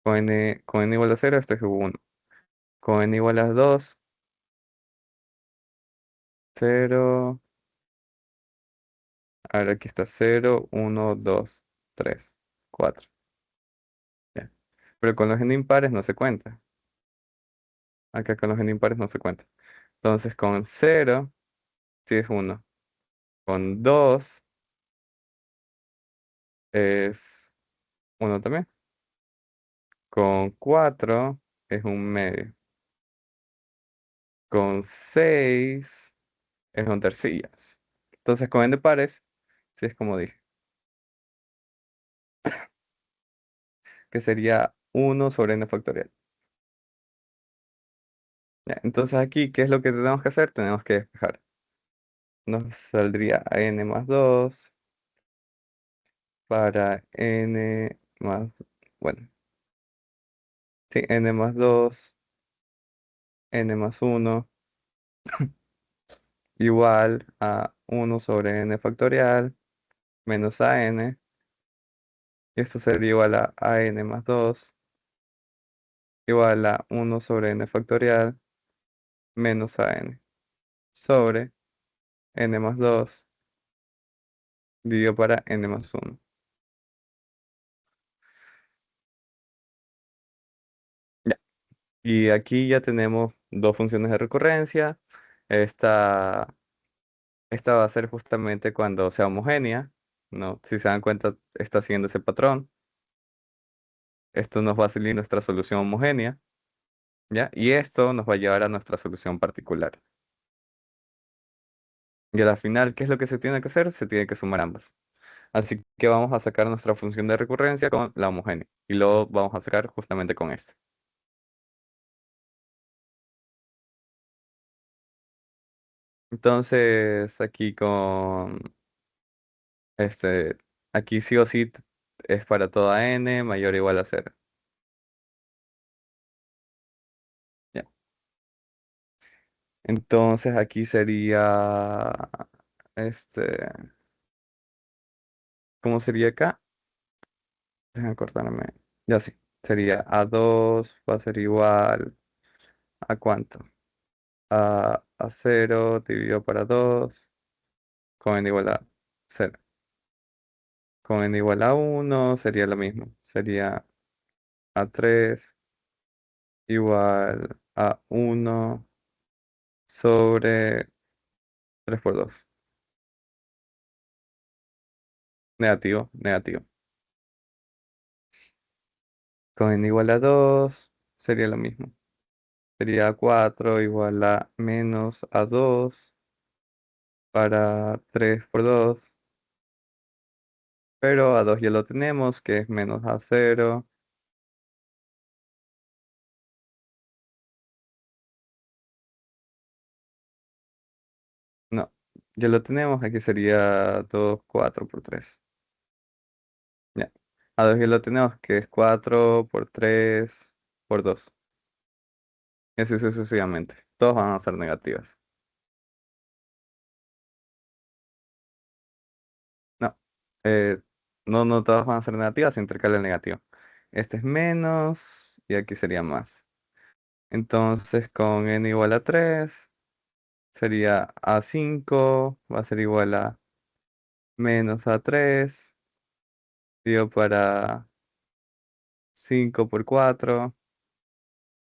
con n igual a cero esto es 1. Con n igual a 2 0, a ver, aquí está 0, 1, 2, 3, 4. Ya. Pero con los n impares no se cuenta. Acá con los n impares no se cuenta. Entonces con 0 sí es 1. Con 2 es 1 también. Con 4 es un medio. Con 6 es un tercillas. Entonces con n pares, sí es como dije, que sería 1 sobre n factorial. Ya, entonces aquí, ¿qué es lo que tenemos que hacer? Tenemos que despejar. Nos saldría a n más 2 para n más, bueno, sí, n más 2 n más uno igual a 1 sobre n factorial menos a n. Y esto sería igual a n más 2 igual a 1 sobre n factorial menos a n sobre n más 2 dividido para n más uno. Ya. Y aquí ya tenemos dos funciones de recurrencia. Esta Esta va a ser justamente cuando sea homogénea, ¿no? Si se dan cuenta, está siguiendo ese patrón. Esto nos va a salir nuestra solución homogénea, ¿ya? Y esto nos va a llevar a nuestra solución particular. Y a la final, ¿qué es lo que se tiene que hacer? Se tiene que sumar ambas. Así que vamos a sacar nuestra función de recurrencia con la homogénea. Y luego vamos a sacar justamente con esta. Entonces, aquí con este, aquí sí o sí es para toda n mayor o igual a cero. Ya. Entonces aquí sería, este, ¿cómo sería acá? Déjame cortarme. Ya sí. Sería A2 va a ser igual ¿a cuánto? A 0 dividido para 2 con n igual a 0. Con n igual a 1 sería lo mismo. Sería A3 igual a 1 sobre 3 por 2. Negativo, negativo. Con n igual a 2 sería lo mismo. Sería 4 igual a menos a 2 para 3 por 2. Pero a 2 ya lo tenemos, que es menos a 0. No, ya lo tenemos. Aquí sería 2 4 por 3. Ya. A 2 ya lo tenemos, que es 4 por 3 por 2. Y así sucesivamente. Todos van a ser negativas. No, eh, no todas van a ser negativas, se intercala el negativo. Este es menos y aquí sería más. Entonces con n igual a 3 sería A5 va a ser igual a menos A3, digo para 5 por 4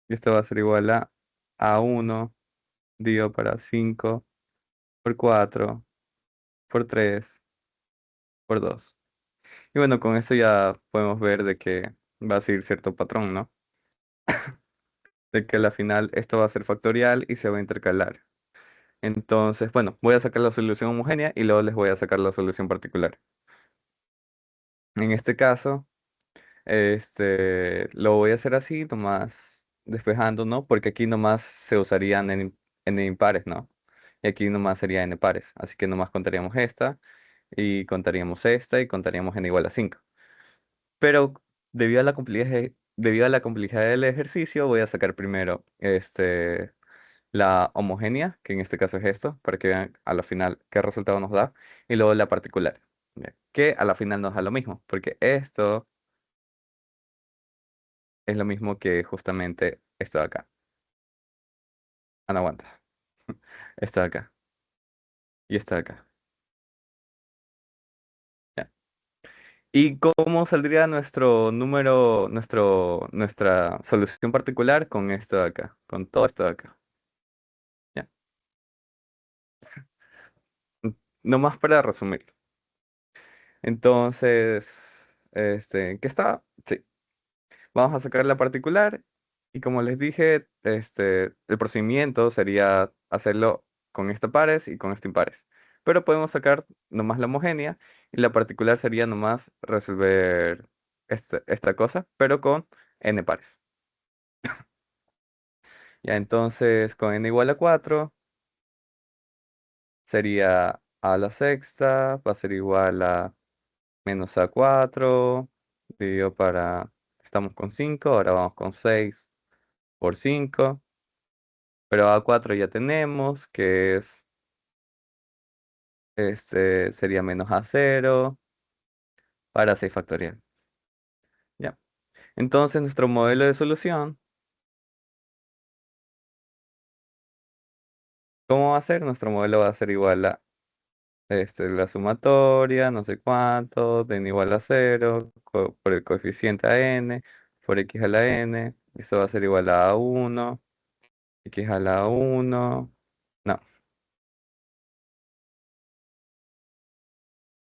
y esto va a ser igual a A1, digo para 5 por 4 por 3 por 2. Y bueno, con esto ya podemos ver de que va a seguir cierto patrón, ¿no? De que a la final esto va a ser factorial y se va a intercalar. Entonces, bueno, voy a sacar la solución homogénea y luego les voy a sacar la solución particular. En este caso, lo voy a hacer así, nomás despejando, ¿no? Porque aquí nomás se usarían n impares, ¿no? Y aquí nomás sería n pares. Así que nomás contaríamos esta y contaríamos esta y contaríamos n igual a 5. Pero debido a la complejidad del ejercicio, voy a sacar primero la homogénea, que en este caso es esto, para que vean a la final qué resultado nos da, y luego la particular, ¿ya? Que a la final nos da lo mismo, porque esto es lo mismo que justamente esto de acá. Ah, no aguanta. Esto de acá y esto de acá. ¿Ya? ¿Y cómo saldría nuestro número, nuestra solución particular con esto de acá? Con todo esto de acá. ¿Ya? No más para resumir. Entonces, ¿qué está? Sí. Vamos a sacar la particular y como les dije, el procedimiento sería hacerlo con esta pares y con este impares. Pero podemos sacar nomás la homogénea y la particular sería nomás resolver esta cosa, pero con n pares. Ya entonces con n igual a 4 sería a la sexta, va a ser igual a menos a 4 dividido para, estamos con 5 ahora vamos con 6 por 5. Pero A4 ya tenemos, que es, sería menos A0 para 6 factorial. Ya. Entonces nuestro modelo de solución, ¿cómo va a ser? Nuestro modelo va a ser igual a la sumatoria, no sé cuánto, de n igual a 0, por el coeficiente a n, por x a la n, esto va a ser igual a 1, x a la 1, no,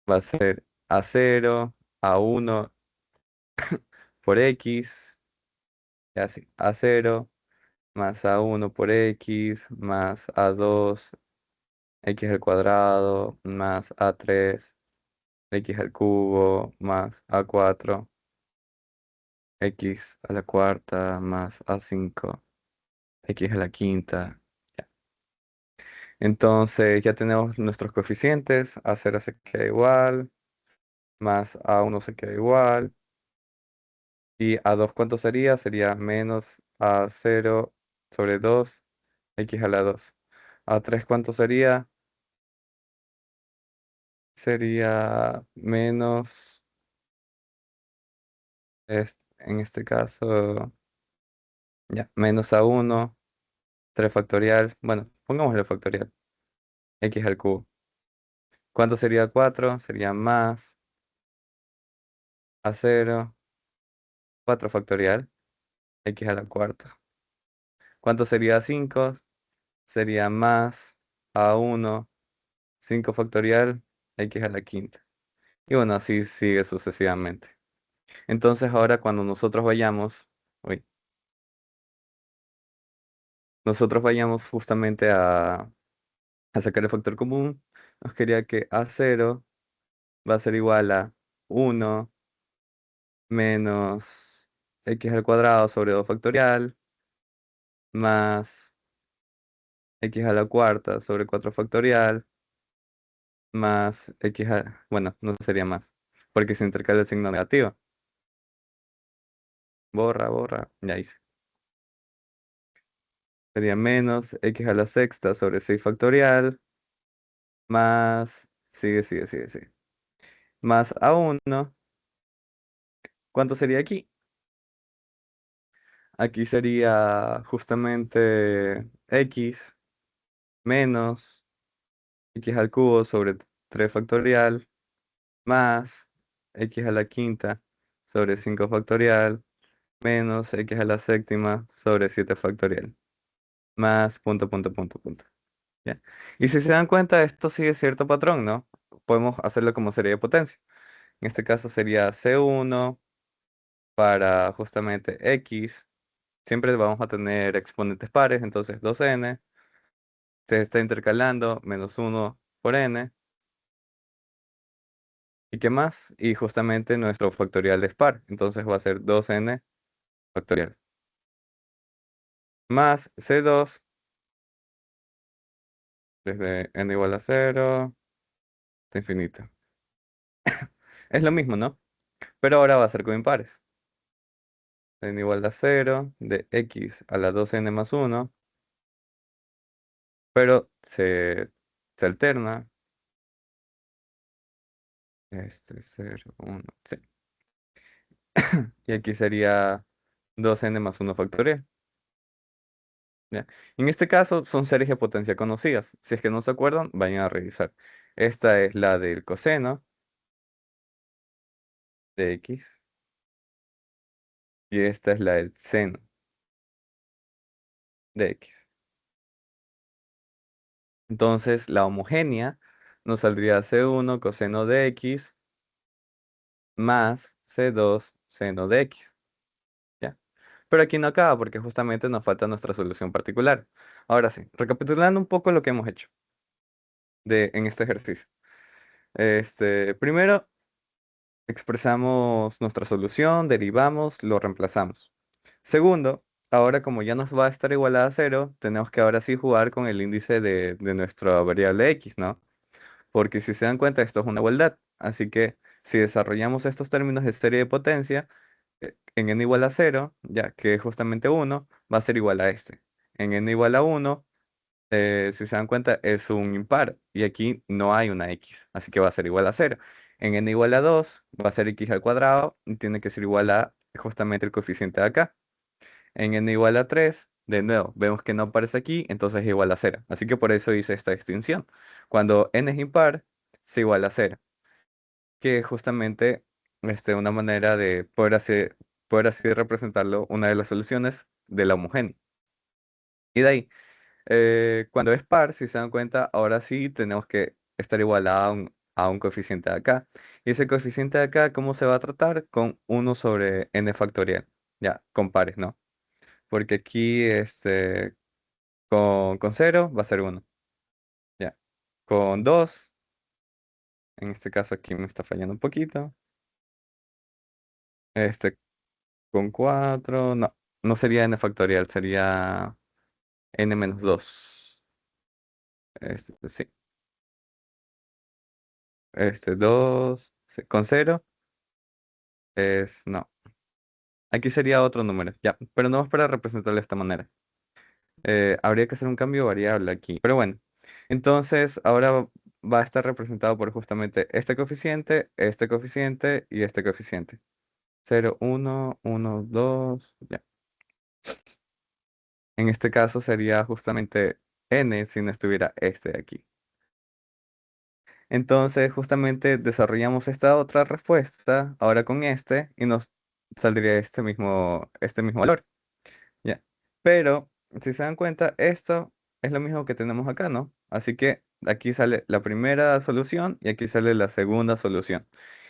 va a ser A0, A1 por X, y así, A0 más A1 por X, más A2, X al cuadrado, más A3, X al cubo, más A4, X a la cuarta, más A5, X a la quinta. Ya. Entonces ya tenemos nuestros coeficientes, A0 se queda igual, más A1 se queda igual, y A2 ¿cuánto sería? Sería menos A0 sobre 2, X a la 2. A3 ¿cuánto sería? Sería menos, en este caso, ya, menos A1, 3 factorial, bueno, pongámosle factorial, X al cubo. ¿Cuánto sería 4? Sería más A0, 4 factorial, X a la cuarta. ¿Cuánto sería 5? Sería más A1, 5 factorial, X a la quinta. Y bueno, así sigue sucesivamente. Entonces ahora cuando uy, nosotros vayamos justamente a sacar el factor común, nos quería que A0 va a ser igual a 1 menos X al cuadrado sobre 2 factorial, más X a la cuarta sobre 4 factorial, más bueno, no sería más, porque se intercala el signo negativo. Borra, borra, ya hice. Sería menos X a la sexta sobre 6 factorial, más, sigue. Más A1, ¿cuánto sería aquí? Aquí sería justamente X menos X al cubo sobre 3 factorial, más X a la quinta sobre 5 factorial, menos X a la séptima sobre 7 factorial, más punto. ¿Ya? Y si se dan cuenta, esto sigue cierto patrón, ¿no? Podemos hacerlo como serie de potencia. En este caso sería C1 para justamente X. Siempre vamos a tener exponentes pares, entonces 2n se está intercalando menos 1 por n. ¿Y qué más? Y justamente nuestro factorial es par, entonces va a ser 2n factorial. Más C2 desde n igual a 0 hasta infinito. Es lo mismo, ¿no? Pero ahora va a ser con impares. N igual a 0 de x a la 2n más 1, pero se alterna. Este 0, 1, sí. Y aquí sería 2n más 1 factorial. ¿Ya? En este caso son series de potencia conocidas. Si es que no se acuerdan, vayan a revisar. Esta es la del coseno de x y esta es la del seno de x. Entonces la homogénea nos saldría C1 coseno de x más C2 seno de x. ¿Ya? Pero aquí no acaba porque justamente nos falta nuestra solución particular. Ahora sí, recapitulando un poco lo que hemos hecho en este ejercicio. Primero, expresamos nuestra solución, derivamos, lo reemplazamos. Segundo, ahora como ya nos va a estar igualada a cero, tenemos que ahora sí jugar con el índice de nuestra variable x, ¿no? Porque si se dan cuenta, esto es una igualdad. Así que si desarrollamos estos términos de serie de potencia, en n igual a cero, ya que es justamente uno, va a ser igual a este. En n igual a uno, si se dan cuenta, es un impar y aquí no hay una x, así que va a ser igual a cero. En n igual a 2 va a ser x al cuadrado y tiene que ser igual a justamente el coeficiente de acá. En n igual a 3, de nuevo, vemos que no aparece aquí, entonces es igual a cero. Así que por eso hice esta distinción. Cuando n es impar, se iguala a cero, que es justamente una manera de poder así representarlo, una de las soluciones de la homogénea. Y de ahí, cuando es par, si se dan cuenta, ahora sí tenemos que estar igualada a un a un coeficiente de acá. Y ese coeficiente de acá, ¿cómo se va a tratar? Con uno sobre n factorial. Ya, con pares, ¿no? Porque aquí con cero va a ser uno. Ya. Con 2 en este caso aquí me está fallando un poquito. Este, con 4 no, no sería n factorial, sería n menos 2. Sí. 2 con cero no. Aquí sería otro número, ya, pero no es para representarlo de esta manera. Habría que hacer un cambio variable aquí. Pero bueno, entonces ahora va a estar representado por justamente este coeficiente y este coeficiente. 0, 1, 1, 2, ya. En este caso sería justamente n si no estuviera este de aquí. Entonces justamente desarrollamos esta otra respuesta ahora con este y nos saldría este mismo valor. Ya. Pero, si se dan cuenta, esto es lo mismo que tenemos acá, ¿no? Así que aquí sale la primera solución y aquí sale la segunda solución.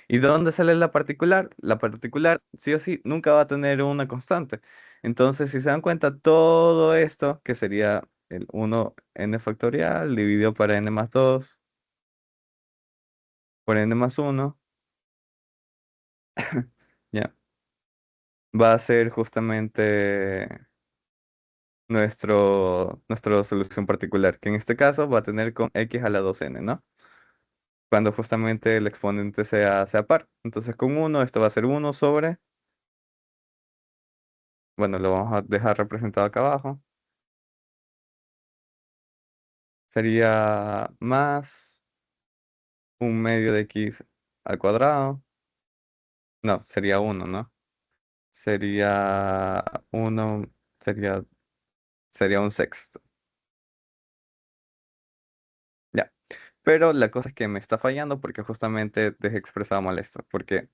¿Y dónde sale la particular? La particular, sí o sí, nunca va a tener una constante. Entonces, si se dan cuenta, todo esto, que sería el 1n factorial dividido para n más 2 por n más 1, ya, va a ser justamente nuestra solución particular, que en este caso va a tener con x a la 2n, ¿no? Cuando justamente el exponente sea par. Entonces con uno esto va a ser uno sobre, bueno, lo vamos a dejar representado acá abajo. Sería más un medio de x al cuadrado. No, sería uno, ¿no? Sería uno, sería, sería un sexto. Ya. Pero la cosa es que me está fallando porque justamente dejé expresado mal esto. Porque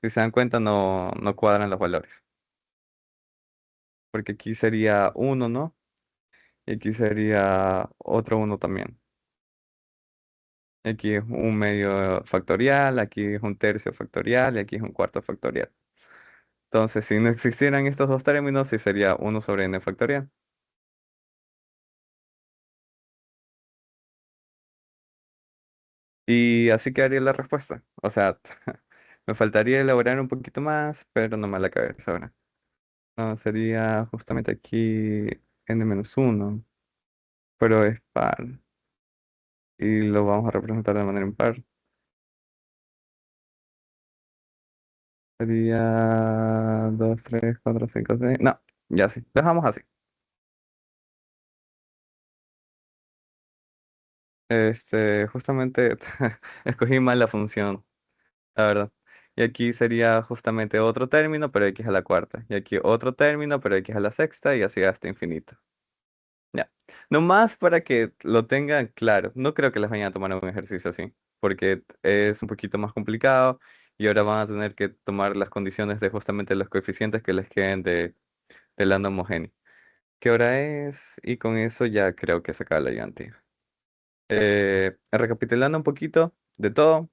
si se dan cuenta no cuadran los valores. Porque aquí sería uno, ¿no? Y aquí sería otro uno también. Aquí es un medio factorial, aquí es un tercio factorial y aquí es un cuarto factorial. Entonces, si no existieran estos dos términos, sí sería uno sobre n factorial. Y así quedaría la respuesta. O sea, me faltaría elaborar un poquito más, pero no me la cabeza ahora. No, sería justamente aquí n-1, pero es par. Y lo vamos a representar de manera impar. Sería 2, 3, 4, 5, 6. No, ya sí. Dejamos así. Justamente escogí mal la función, la verdad. Y aquí sería justamente otro término, pero x a la cuarta. Y aquí otro término, pero x a la sexta y así hasta infinito. Ya. Nomás para que lo tengan claro. No creo que les vayan a tomar un ejercicio así, porque es un poquito más complicado y ahora van a tener que tomar las condiciones de justamente los coeficientes que les queden del lado homogéneo. ¿Qué hora es? Y con eso ya creo que se acaba la ayudante. Recapitulando un poquito de todo,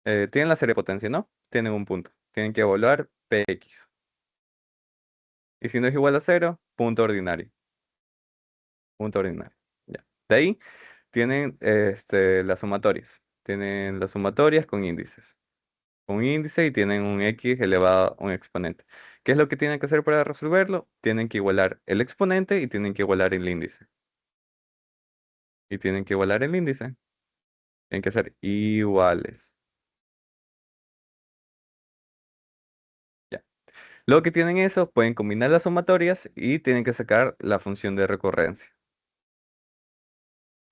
tienen la serie de potencia, ¿no? Tienen un punto. Tienen que evaluar Px. Y si no es igual a cero, punto ordinario. Punto ordinario. Ya. De ahí tienen las sumatorias. Tienen las sumatorias con índices. Un índice y tienen un x elevado a un exponente. ¿Qué es lo que tienen que hacer para resolverlo? Tienen que igualar el exponente y tienen que igualar el índice. Y tienen que igualar el índice. Tienen que ser iguales. Ya. Luego que tienen eso, pueden combinar las sumatorias y tienen que sacar la función de recurrencia.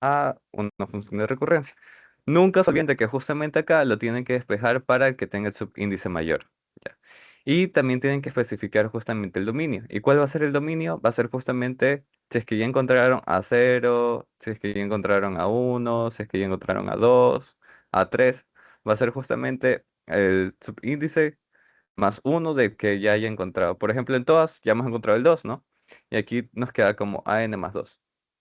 A una función de recurrencia. Nunca se olviden de que justamente acá lo tienen que despejar para que tenga el subíndice mayor. Ya. Y también tienen que especificar justamente el dominio. ¿Y cuál va a ser el dominio? Va a ser justamente si es que ya encontraron a 0, si es que ya encontraron a 1, si es que ya encontraron a 2, a 3. Va a ser justamente el subíndice más uno de que ya haya encontrado. Por ejemplo, en todas ya hemos encontrado el 2, ¿no? Y aquí nos queda como an más 2.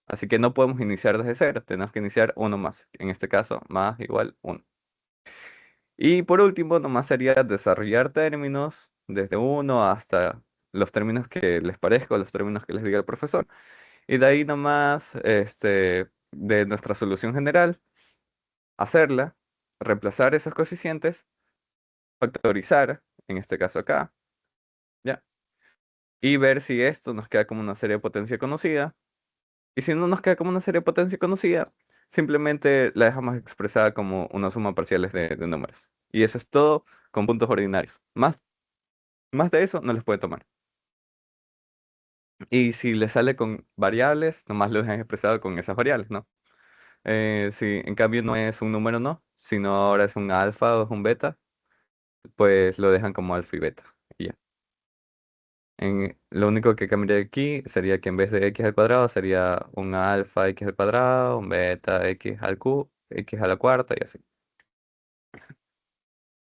Así que no podemos iniciar desde cero, tenemos que iniciar uno más. En este caso, más igual 1. Y por último, nomás sería desarrollar términos desde uno hasta los términos que les parezca o los términos que les diga el profesor. Y de ahí nomás, de nuestra solución general, hacerla, reemplazar esos coeficientes, factorizar, en este caso acá, ¿ya? Y ver si esto nos queda como una serie de potencia conocida. Y si no nos queda como una serie de potencia conocida, simplemente la dejamos expresada como una suma parciales de números. Y eso es todo con puntos ordinarios. Más de eso no les puede tomar. Y si le sale con variables, nomás lo dejan expresado con esas variables, ¿no? Si en cambio no es un número, no, sino ahora es un alfa o es un beta, pues lo dejan como alfa y beta. Y ya. Lo único que cambiaría aquí sería que en vez de x al cuadrado sería un alfa x al cuadrado, un beta x al x a la cuarta y así.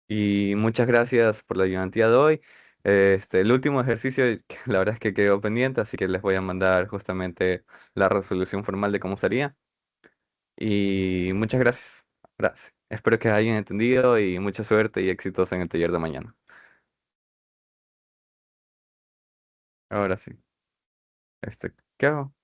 Y muchas gracias por la ayudantía de hoy. El último ejercicio, que la verdad es que quedó pendiente, así que les voy a mandar justamente la resolución formal de cómo sería. Y muchas gracias. Gracias. Espero que hayan entendido y mucha suerte y éxitos en el taller de mañana. Ahora sí. ¿Qué hago?